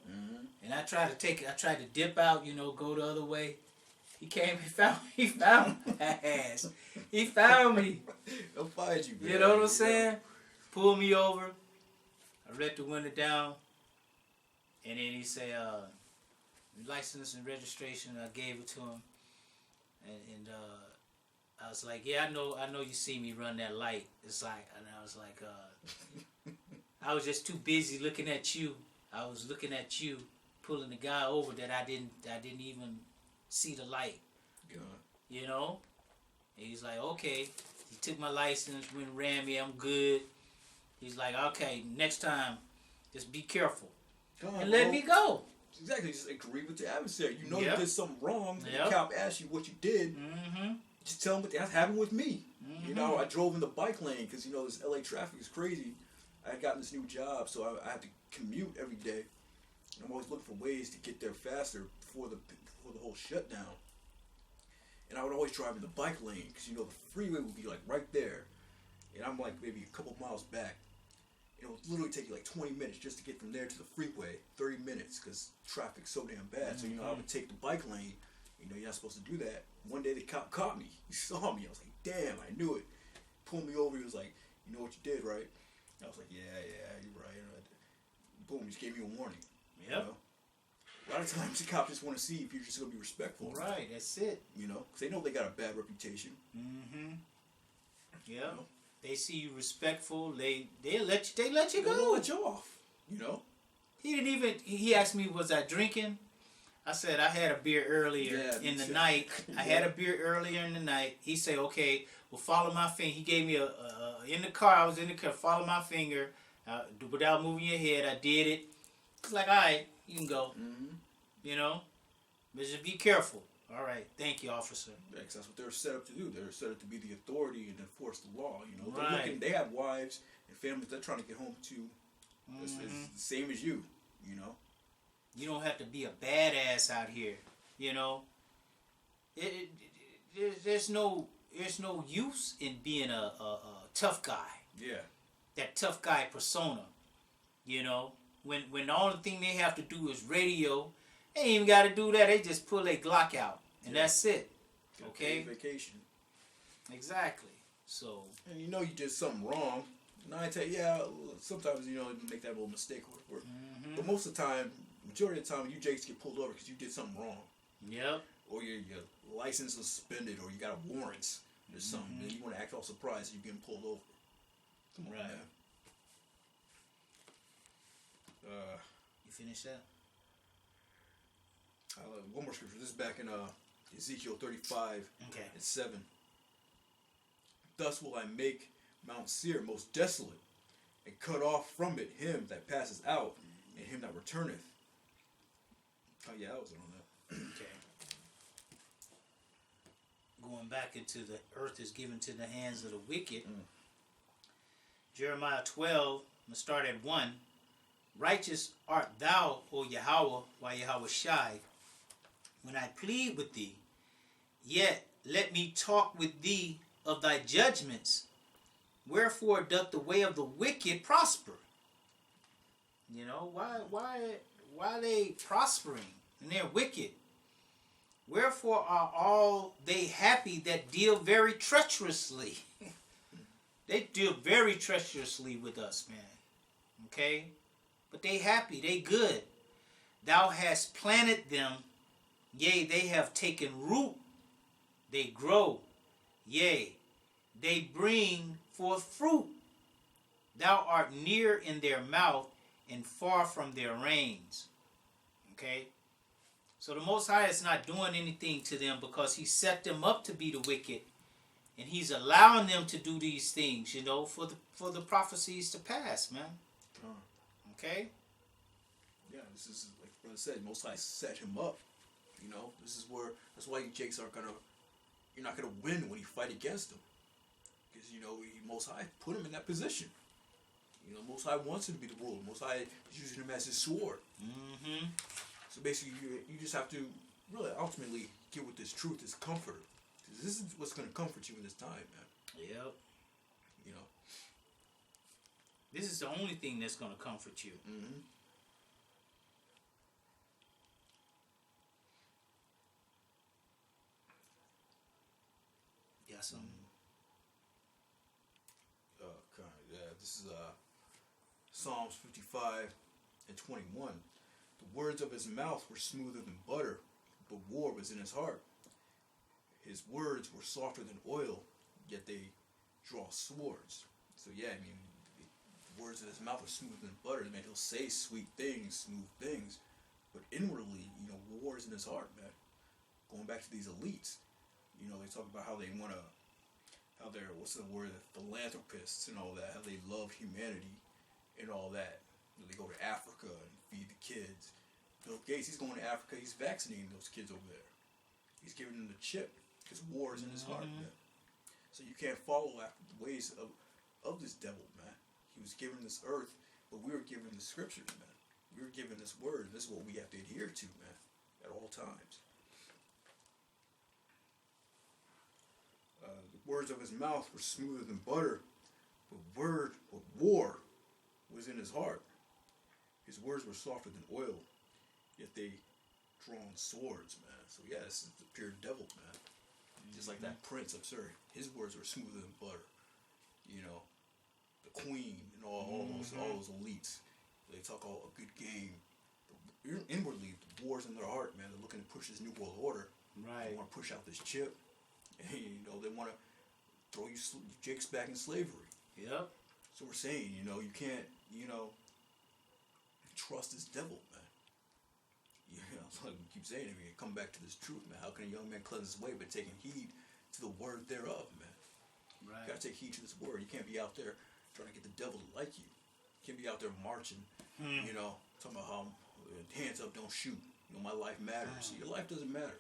and I tried to dip out, go the other way. He came, he found my ass. He found me. They'll find you, man. You know what I'm saying? Pulled me over. I let the window down, and then he said, license and registration. I gave it to him, and I was like, yeah, I know you see me run that light. It's like, and I was like, I was just too busy looking at you. I was looking at you pulling the guy over that I didn't even see the light. God. You know? And he's like, okay. He took my license, went and ran me, I'm good. He's like, okay, next time, just be careful. And let me go. Exactly, just agree with the adversary. You know Yep. you did something wrong. Yep. The cop asks you what you did. Just tell him what that happened with me. You know, I drove in the bike lane because, this LA traffic is crazy. I had gotten this new job, so I had to commute every day. And I'm always looking for ways to get there faster before the whole shutdown. And I would always drive in the bike lane because, the freeway would be like right there. And I'm like maybe a couple miles back. It would literally take you like 20 minutes just to get from there to the freeway. 30 minutes because traffic's so damn bad. So, I would take the bike lane. You're not supposed to do that. One day the cop caught me. He saw me. I was like, damn, I knew it. Pulled me over. He was like, you know what you did, right? I was like, yeah, you're right. Boom, he just gave me a warning. Yep. A lot of times the cops just want to see if you're just going to be respectful. Right, that's it. You know, because they know they got a bad reputation. Mm-hmm. Yeah. You know? They see you respectful. They let you They'll go. let you off. You know. He didn't even. He asked me, "Was I drinking?" I said, "I had a beer earlier in the night. I had a beer earlier in the night." He said, "Okay, well, follow my finger." He gave me a in the car. I was in the car. Follow my finger without moving your head. I did it. It's like, all right, you can go. Mm-hmm. You know, but just be careful. All right, thank you, officer. Yeah, 'cause that's what they're set up to do. They're set up to be the authority and enforce the law. You know, they're Right. looking, they have wives and families they're trying to get home to. It's the same as you. You know. You don't have to be a badass out here. You know, there's no use in being a tough guy. Yeah. That tough guy persona. You know, when the only thing they have to do is radio, they ain't even got to do that. They just pull their Glock out and that's it. Get a Okay. paid vacation. Exactly. So. And you know you did something wrong. And I tell you, yeah, sometimes you know you make that little mistake or whatever. Mm-hmm. But most of the time, majority of the time, you Jakes get pulled over because you did something wrong. Yep. Or your license is suspended, or you got a warrant or something. And you want to act all surprised that you're getting pulled over. Come on, Right. man. You finish that? One more scripture. This is back in Ezekiel 35 Okay. and 7. Thus will I make Mount Seir most desolate, and cut off from it him that passes out, and him that returneth. Oh yeah, I was on that. Okay. Going back into the earth is given to the hands of the wicked. Jeremiah 12, I'm going to start at 1. Righteous art thou, O Yahweh, why Yahweh Shai, when I plead with thee. Yet let me talk with thee of thy judgments. Wherefore doth the way of the wicked prosper? You know, why are they prospering and they're wicked? Wherefore are all they happy that deal very treacherously? They deal very treacherously with us, man. Okay? But they happy, they good. Thou hast planted them, yea, they have taken root. They grow, yea, they bring forth fruit. Thou art near in their mouth and far from their reins. Okay? So the Most High is not doing anything to them because he set them up to be the wicked. And he's allowing them to do these things, you know, for the prophecies to pass, man. Okay? Yeah, this is like Brother said. Most High set him up. You know, this is where that's why you Jakes aren't gonna. You're not gonna win when you fight against him, because you know Most High put him in that position. You know, Most High wants him to be the ruler. Most High is using him as his sword. Mm-hmm. So basically, you just have to really ultimately get with this truth, this comfort. Because this is what's going to comfort you in this time, man. Yep. You know. This is the only thing that's going to comfort you. Mm-hmm. Got some. Yeah, this is Psalms 55 and 21. The words of his mouth were smoother than butter, but war was in his heart. His words were softer than oil, yet they draw swords. So yeah, I mean, the words of his mouth are smoother than butter. Man, he'll say sweet things, smooth things, but inwardly, you know, war is in his heart, man. Going back to these elites, you know, they talk about how they want to, how they're, what's the word, philanthropists and all that, how they love humanity and all that. You know, they go to Africa and feed the kids. Bill Gates, he's going to Africa, he's vaccinating those kids over there. He's giving them the chip because war is in his heart, man. So you can't follow after the ways of this devil, man. He was given this earth, but we were given the scriptures, man. We were given this word. This is what we have to adhere to, man, at all times. The words of his mouth were smoother than butter, but war was in his heart. His words were softer than oil, yet they drawn swords, man. So yeah, this is the pure devil, man. Just like that prince of Surrey. His words were smoother than butter. You know, the queen and all those elites. They talk all a good game. inwardly, the war's in their heart, man. They're looking to push this new world order. Right. They want to push out this chip. And, they want to throw you jakes back in slavery. Yep. So we're saying, you can't, trust this devil, man. Like we keep saying, come back to this truth, man. How can a young man cleanse his way by taking heed to the word thereof, man? Right. You gotta take heed to this word. You can't be out there trying to get the devil to like you. You can't be out there marching, talking about how hands up, don't shoot. My life matters. Your life doesn't matter.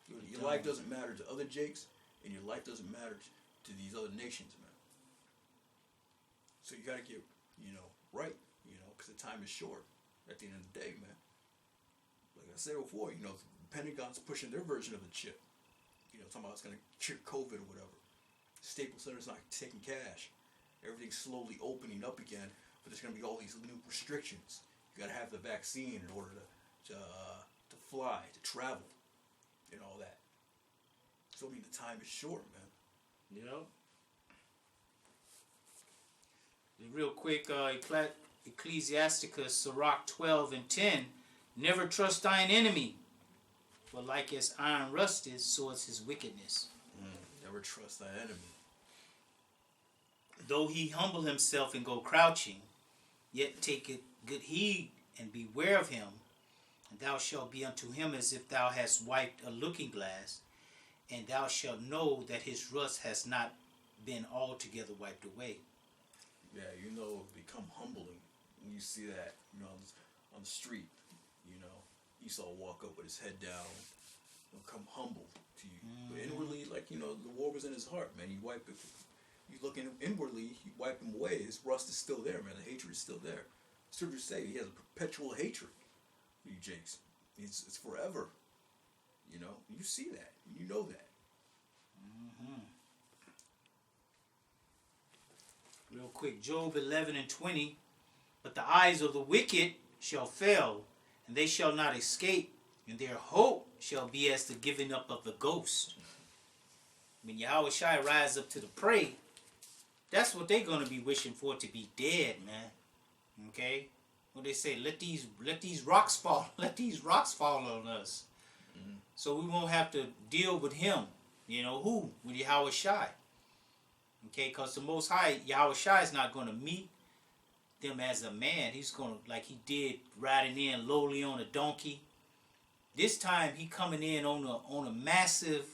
Your life doesn't matter to other Jakes, and your life doesn't matter to these other nations, man. So you gotta get, right, because the time is short at the end of the day, man. Like I said before, the Pentagon's pushing their version of the chip. Talking about it's gonna cure COVID or whatever. Staples Center's not taking cash. Everything's slowly opening up again, but there's gonna be all these new restrictions. You gotta have the vaccine in order to fly, to travel, and all that. So the time is short, man. Yep. Real quick, Ecclesiasticus, Sirach 12:10. Never trust thine enemy, for like as iron rusted, so is his wickedness. Never trust thy enemy. Though he humble himself and go crouching, yet take it good heed and beware of him, and thou shalt be unto him as if thou hast wiped a looking glass, and thou shalt know that his rust has not been altogether wiped away. Yeah, become humbling when you see that, on the street. Esau walk up with his head down, come humble to you. But inwardly, the war was in his heart, man. You wipe it. You look inwardly, you wipe him away. His rust is still there, man. The hatred is still there. Scriptures say he has a perpetual hatred for you, Jakes. It's forever. You see that. You know that. Real quick, Job 11:20. But the eyes of the wicked shall fail, and they shall not escape, and their hope shall be as the giving up of the ghost. When Yahweh Shai rise up to the prey, that's what they're going to be wishing for, to be dead, man. Okay? What they say, let these rocks fall, let these rocks fall on us. So we won't have to deal with him. Who? With Yahweh Shai. Okay, because the Most High, Yahweh Shai, is not going to meet them as a man. He's going to, like he did, riding in lowly on a donkey. This time, he coming in on a massive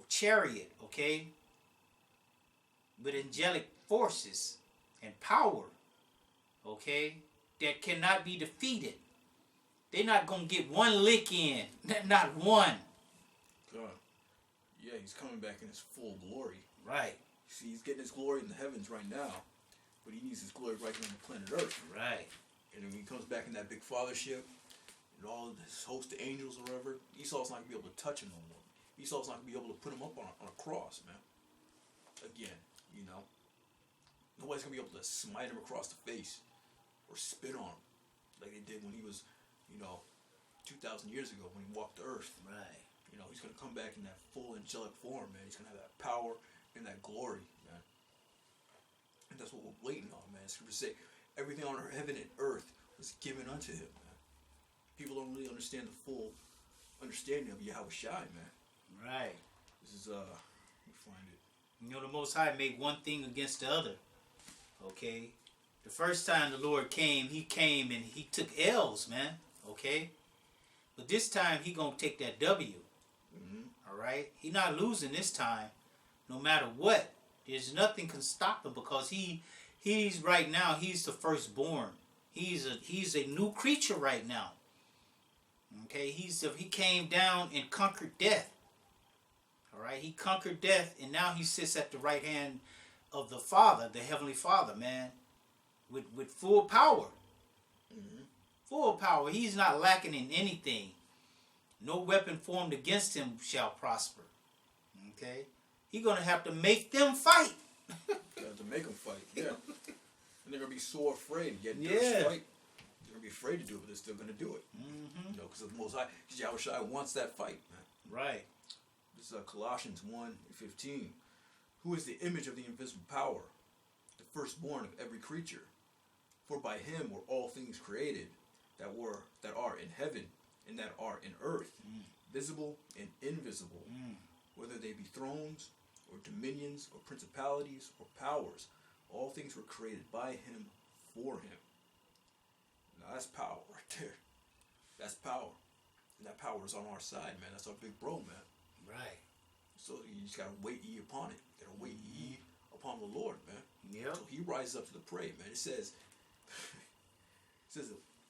chariot, okay, with angelic forces and power, okay, that cannot be defeated. They're not going to get one lick in, not one. God. Yeah, he's coming back in his full glory. Right. See, he's getting his glory in the heavens right now, but he needs his glory right here on the planet Earth. Right. And then when he comes back in that big fathership, and all this host of angels or whatever, Esau's not going to be able to touch him no more. Esau's not going to be able to put him up on a cross, man. Again, Nobody's going to be able to smite him across the face or spit on him like they did when he was, 2,000 years ago when he walked the earth. Right. He's going to come back in that full angelic form, man. He's going to have that power and that glory, man. And that's what we're waiting on, man. Scripture say everything on heaven and earth was given unto him, man. People don't really understand the full understanding of Yahweh Shai, man. Right. This is, let me find it. The Most High made one thing against the other. Okay? The first time the Lord came, he came and he took L's, man. Okay? But this time, he going to take that W. All right? He not losing this time, no matter what. There's nothing can stop him because he's right now, he's the firstborn. He's a new creature right now. Okay? He came down and conquered death. All right? He conquered death, and now he sits at the right hand of the Father, the Heavenly Father, man, with full power. Full power. He's not lacking in anything. No weapon formed against him shall prosper. Okay? He's going to have to make them fight. Got to make them fight, yeah. And they're going to be so afraid to get into Yeah. this fight. They're going to be afraid to do it, but they're still going to do it. Because of the Most High. Because Yahweh Shai wants that fight, man. Right. This is Colossians 1:15. Who is the image of the invisible power, the firstborn of every creature? For by him were all things created, that are in heaven and that are in earth, visible and invisible, whether they be thrones or dominions or principalities or powers. All things were created by him, for him. Now that's power right there. That's power. And that power is on our side, man. That's our big bro, man. Right. So you just gotta wait ye upon it. You gotta wait ye upon the Lord, man. Yep. So he rises up to the prey, man. It says,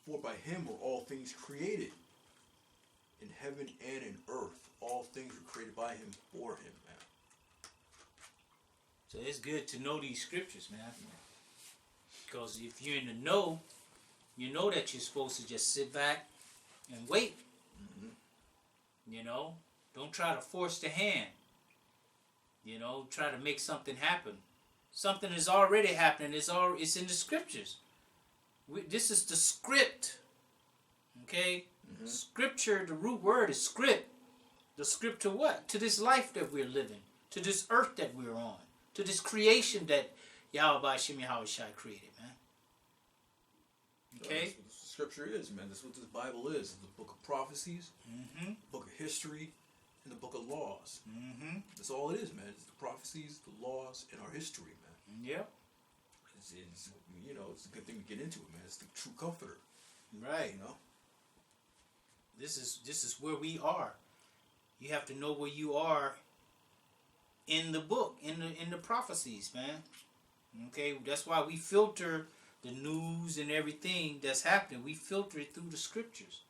for by him were all things created, in heaven and in earth. All things were created by him, for him, man. So it's good to know these scriptures, man. Because if you're in the know, you know that you're supposed to just sit back and wait. You know, don't try to force the hand. You know, try to make something happen. Something is already happening. It's in the scriptures. This is the script. Okay? Scripture, the root word is script. The script to what? To this life that we're living. To this earth that we're on. To this creation that Yahweh Shem Yahweh Shai created, man. Okay? That's what the scripture is, man. That's what this Bible is. It's the book of prophecies, the book of history, and the book of laws. That's all it is, man. It's the prophecies, the laws, and our history, man. Yep. It's you know, it's a good thing to get into it, man. It's the true comforter. Right. You know? This is where we are. You have to know where you are in the book, in the prophecies, man. Okay, that's why we filter the news and everything that's happening. We filter it through the scriptures.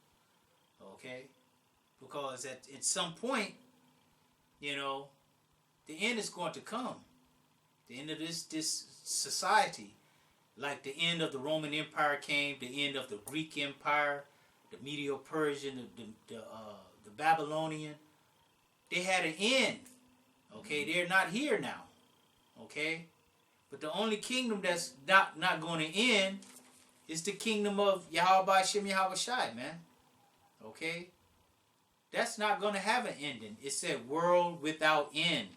Okay, because at some point, you know, the end is going to come. The end of this society, like the end of the Roman Empire came, the end of the Greek Empire, the Medo-Persian, the Babylonian. They had an end. Okay, they're not here now. Okay, but the only kingdom that's not going to end is the kingdom of Yahweh Shem Yahweh Shai, man. Okay, that's not going to have an ending. It said world without end.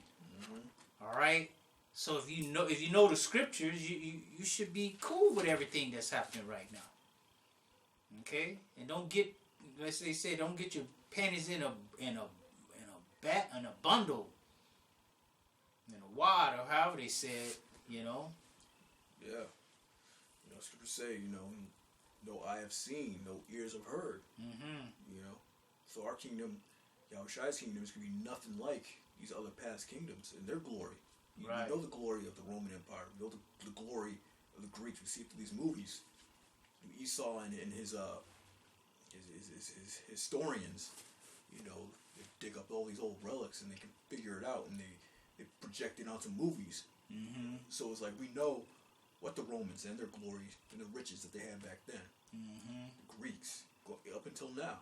All right. So if you know the scriptures, you should be cool with everything that's happening right now. Okay, and don't get, as they say, don't get your panties in a bundle, in a wad, or however they said, you know. Yeah. You know, scriptures say, you know, no eye have seen, no ears have heard. You know, so our kingdom, Yahweh Shai's kingdom, is going to be nothing like these other past kingdoms in their glory. You Right. know the glory of the Roman Empire. You know the glory of the Greeks. We see it through these movies. Esau and his historians, you know, they dig up all these old relics and they can figure it out and they project it onto movies. So it's like we know what the Romans and their glory and the riches that they had back then. The Greeks, up until now.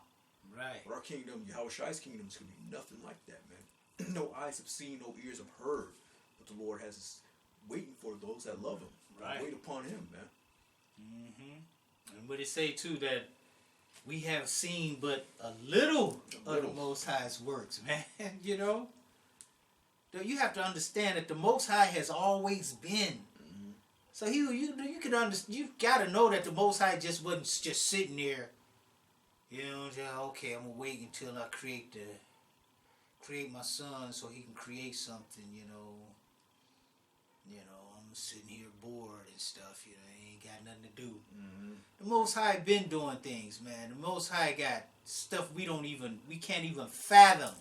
Right. But our kingdom, Yahweh Shai's kingdom, is going to be nothing like that, man. No eyes have seen, no ears have heard. But the Lord has us waiting for those that love him. Right. Wait upon him, man. And what it say too, that we have seen but a little of the Most High's works, man. You know, you have to understand that the Most High has always been. So you can understand. You've got to know that the Most High just wasn't just sitting there. You know, just, okay, I'm gonna wait until I create my son so he can create something. You know, I'm sitting here bored and stuff. You know, I ain't got nothing to do. The Most High been doing things, man. The Most High got stuff we can't even fathom.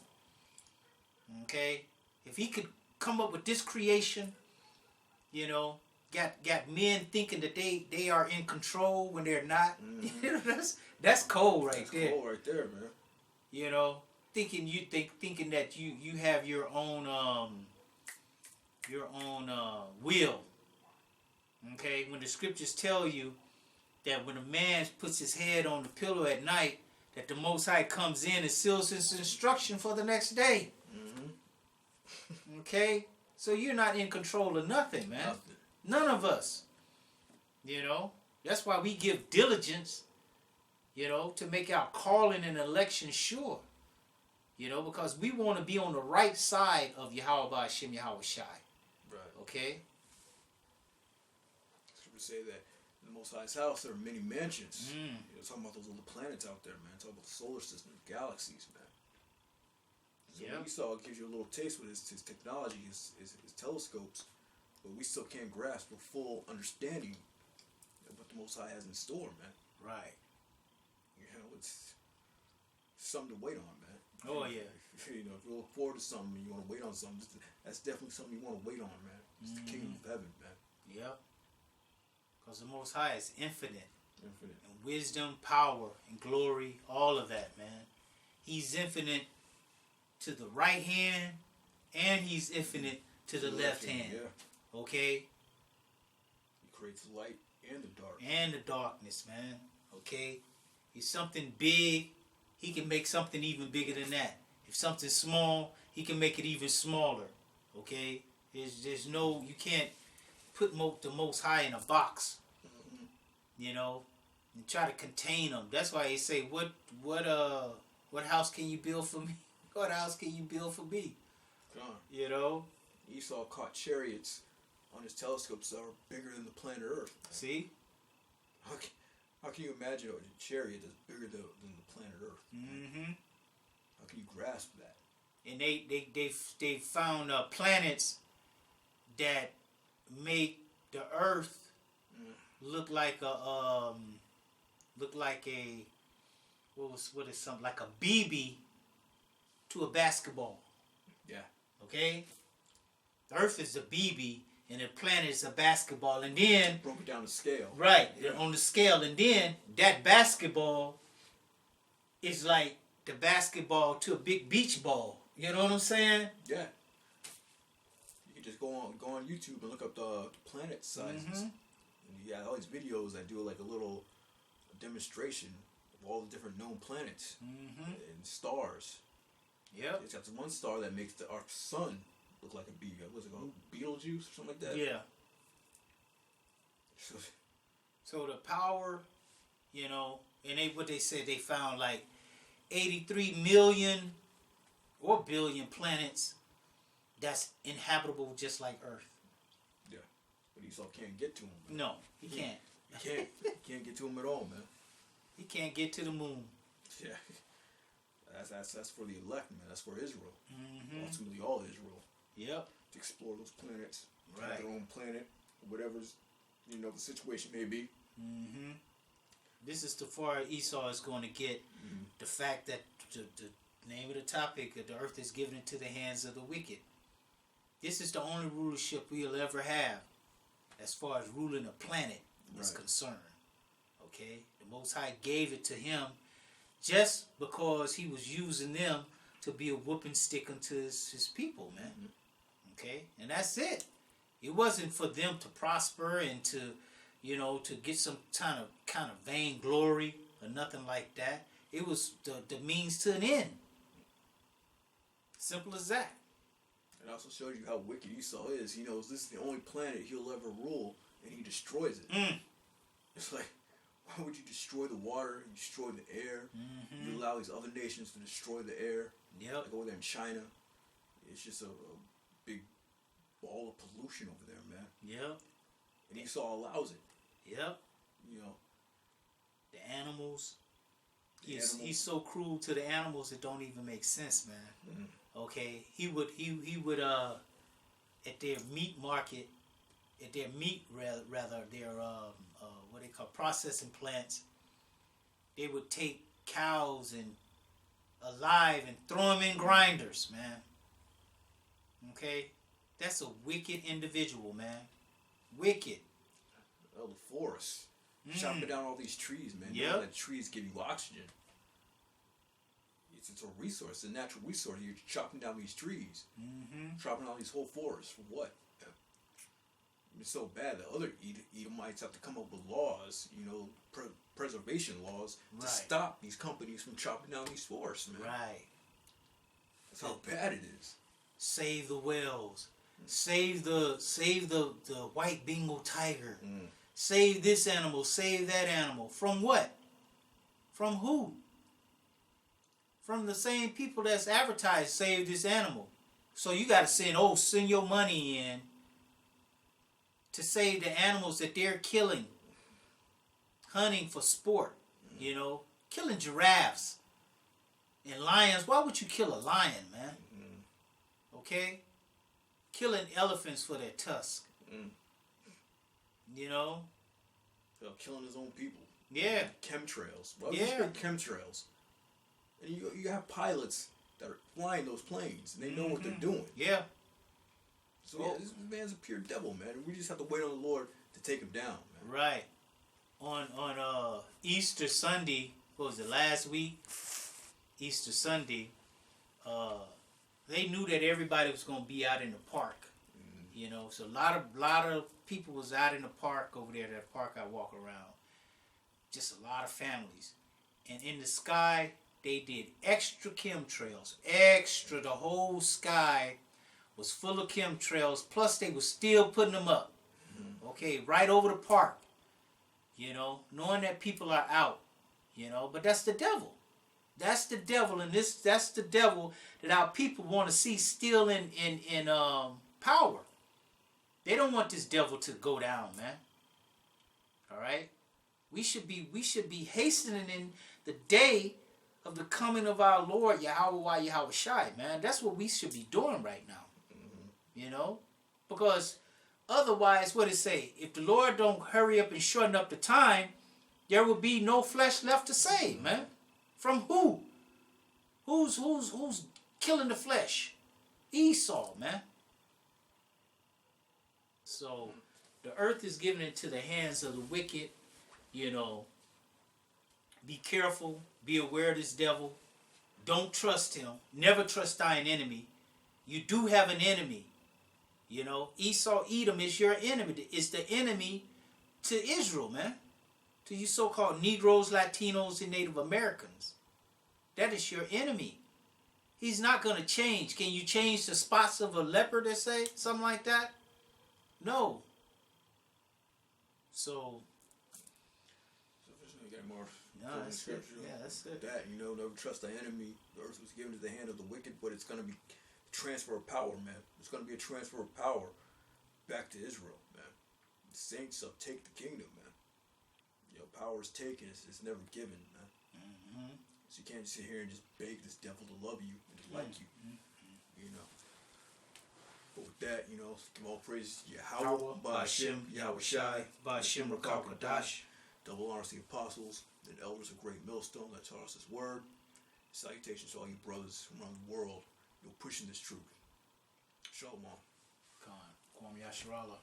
Okay, if he could come up with this creation, you know, got men thinking that they are in control when they're not. You know, that's cold right there. Cold right there, man. You know, thinking that you have your own will. Okay, when the scriptures tell you that when a man puts his head on the pillow at night, that the Most High comes in and seals his instruction for the next day. Okay, so you're not in control of nothing, man. Nothing. None of us. You know, that's why we give diligence, you know, to make our calling and election sure. You know, because we want to be on the right side of Yahweh Shem Yahweh Shai. Right. Okay? Scriptures say that In the Most High's house, there are many mansions. Mm. You know, talking about those little planets out there, man. Talking about the solar system, galaxies, man. So Yeah. Esau gives you a little taste with his technology, his telescopes, but we still can't grasp a full understanding of what the Most High has in store, man. Right. You know, it's something to wait on, man. Oh, yeah. You know, if you look forward to something and you want to wait on something, that's definitely something you want to wait on, man. It's the kingdom of heaven, man. Yep. Because the Most High is infinite. Infinite. And wisdom, power, and glory, all of that, man. He's infinite to the right hand, and he's infinite to the left hand. Yeah. Okay? He creates the light and the dark. And the darkness, man. Okay? He's something big, he can make something even bigger than that. If something's small, he can make it even smaller. Okay? There's no, you can't put the Most High in a box. You know? And try to contain him. That's why they say, what house can you build for me? What house can you build for me? Come on. You know? Esau caught chariots on his telescopes that are bigger than the planet Earth. See? How can you imagine a chariot that's bigger than the planet Earth? Mm-hmm. How can you grasp that? And they found planets that make the Earth look like a what is something like a BB to a basketball. Yeah. Okay? The Earth is a BB and the planet is a basketball, and then Broke it down to scale. right, on the scale, and then that basketball is like the basketball to a big beach ball. You know what I'm saying? Yeah. You can just go on YouTube and look up the planet sizes. Mhm. And you got all these videos that do like a little demonstration of all the different known planets Mm-hmm. and stars. Yep. It's got one star that makes our sun look like a bee. What's it called? Beetlejuice or something like that? Yeah. So, So the power, you know, and what they said, they found like 83 million or billion planets that's inhabitable just like Earth. yeah. But Esau can't get to them. No, he can't. He can't get to them at all, man. He can't get to the moon. Yeah. That's for the elect, man. That's for Israel. Mm-hmm. Ultimately, all Israel. Yep. To explore those planets. Right. Have their own planet. Whatever's, the situation may be. Mm-hmm. This is the far Esau is going to get. Mm-hmm. The fact that the name of the topic, the earth is given into the hands of the wicked. This is the only rulership we'll ever have as far as ruling a planet is Right. concerned. Okay? The Most High gave it to him just because he was using them to be a whooping stick unto his people, man. Mm-hmm. Okay? And that's it. It wasn't for them to prosper and to, to get some kind of vainglory or nothing like that. It was the means to an end. Simple as that. It also shows you how wicked Esau is. He knows this is the only planet he'll ever rule, and he destroys it. Mm. It's like, why would you destroy the water? You destroy the air. Mm-hmm. You allow these other nations to destroy the air. Yep. Like over there in China. It's just a big ball of pollution over there, man. Yep. And Esau allows it. Yep. The animals. He's so cruel to the animals it don't even make sense, man. Mm. Okay, he would at their meat market, at their meat rather their what they call processing plants, they would take cows and alive and throw them in grinders, man. Okay, that's a wicked individual, man. Wicked. Oh, the forest. Chopping down all these trees, man. Yep. You know that trees give you oxygen. It's a resource, a natural resource. You're chopping down these trees. Mm-hmm. Chopping down these whole forests for what? It's so bad that other Edomites have to come up with laws, preservation laws, to Right. stop these companies from chopping down these forests, man. Right. That's how bad it is. Save the whales. Save the white Bengal tiger. Mm. Save this animal. Save that animal. From what? From who? From the same people that's advertised save this animal. So you got to send your money in to save the animals that they're killing. hunting for sport, you know, killing giraffes and lions. Why would you kill a lion, man? Okay? Killing elephants for their tusk. You know? Killing his own people. Yeah. Chemtrails. Why would you spread chemtrails? And you have pilots that are flying those planes, and they know what they're doing. Yeah. So yeah, this man's a pure devil, man. We just have to wait on the Lord to take him down, man. Right. On Easter Sunday, what was it, last week? Easter Sunday, they knew that everybody was gonna be out in the park. You know, so a lot of people was out in the park over there, that park I walk around. Just a lot of families. And in the sky, they did extra chemtrails. Extra. The whole sky was full of chemtrails. Plus, they were still putting them up. Okay, right over the park. You know, knowing that people are out. You know, but that's the devil. That's the devil, and that's the devil that our people want to see still in power. They don't want this devil to go down, man. All right? We should be hastening in the day of the coming of our Lord Yahweh Yahweh Shai, man. That's what we should be doing right now. You know? Because otherwise, what it say? If the Lord don't hurry up and shorten up the time, there will be no flesh left to save, man. From who? Who's killing the flesh? Esau, man. So the earth is given into the hands of the wicked. You know, be careful, be aware of this devil. Don't trust him. Never trust thine enemy. You do have an enemy. You know, Esau, Edom is your enemy. It's the enemy to Israel, man. To you so-called Negroes, Latinos, and Native Americans. That is your enemy. He's not going to change. Can you change the spots of a leopard, they say? Something like that? No. So you got more that's it. Yeah, that's it. That, you know, never trust the enemy. The earth was given to the hand of the wicked, but it's going to be transfer of power, man. It's going to be a transfer of power back to Israel, man. The saints take the kingdom, man. You know, power is taken. It's never given, man. So you can't sit here and just beg this devil to love you and to like you. You know. But with that, you know, give all praise to Yahweh, Ba'Hashem, Yahweh Shai, Ba'Hashem Rakakadash. double honors to the apostles and elders of Great Millstone that taught us his word. Salutations to all you brothers around the world, you know, pushing this truth. Shalom. Kwam Yasharallah.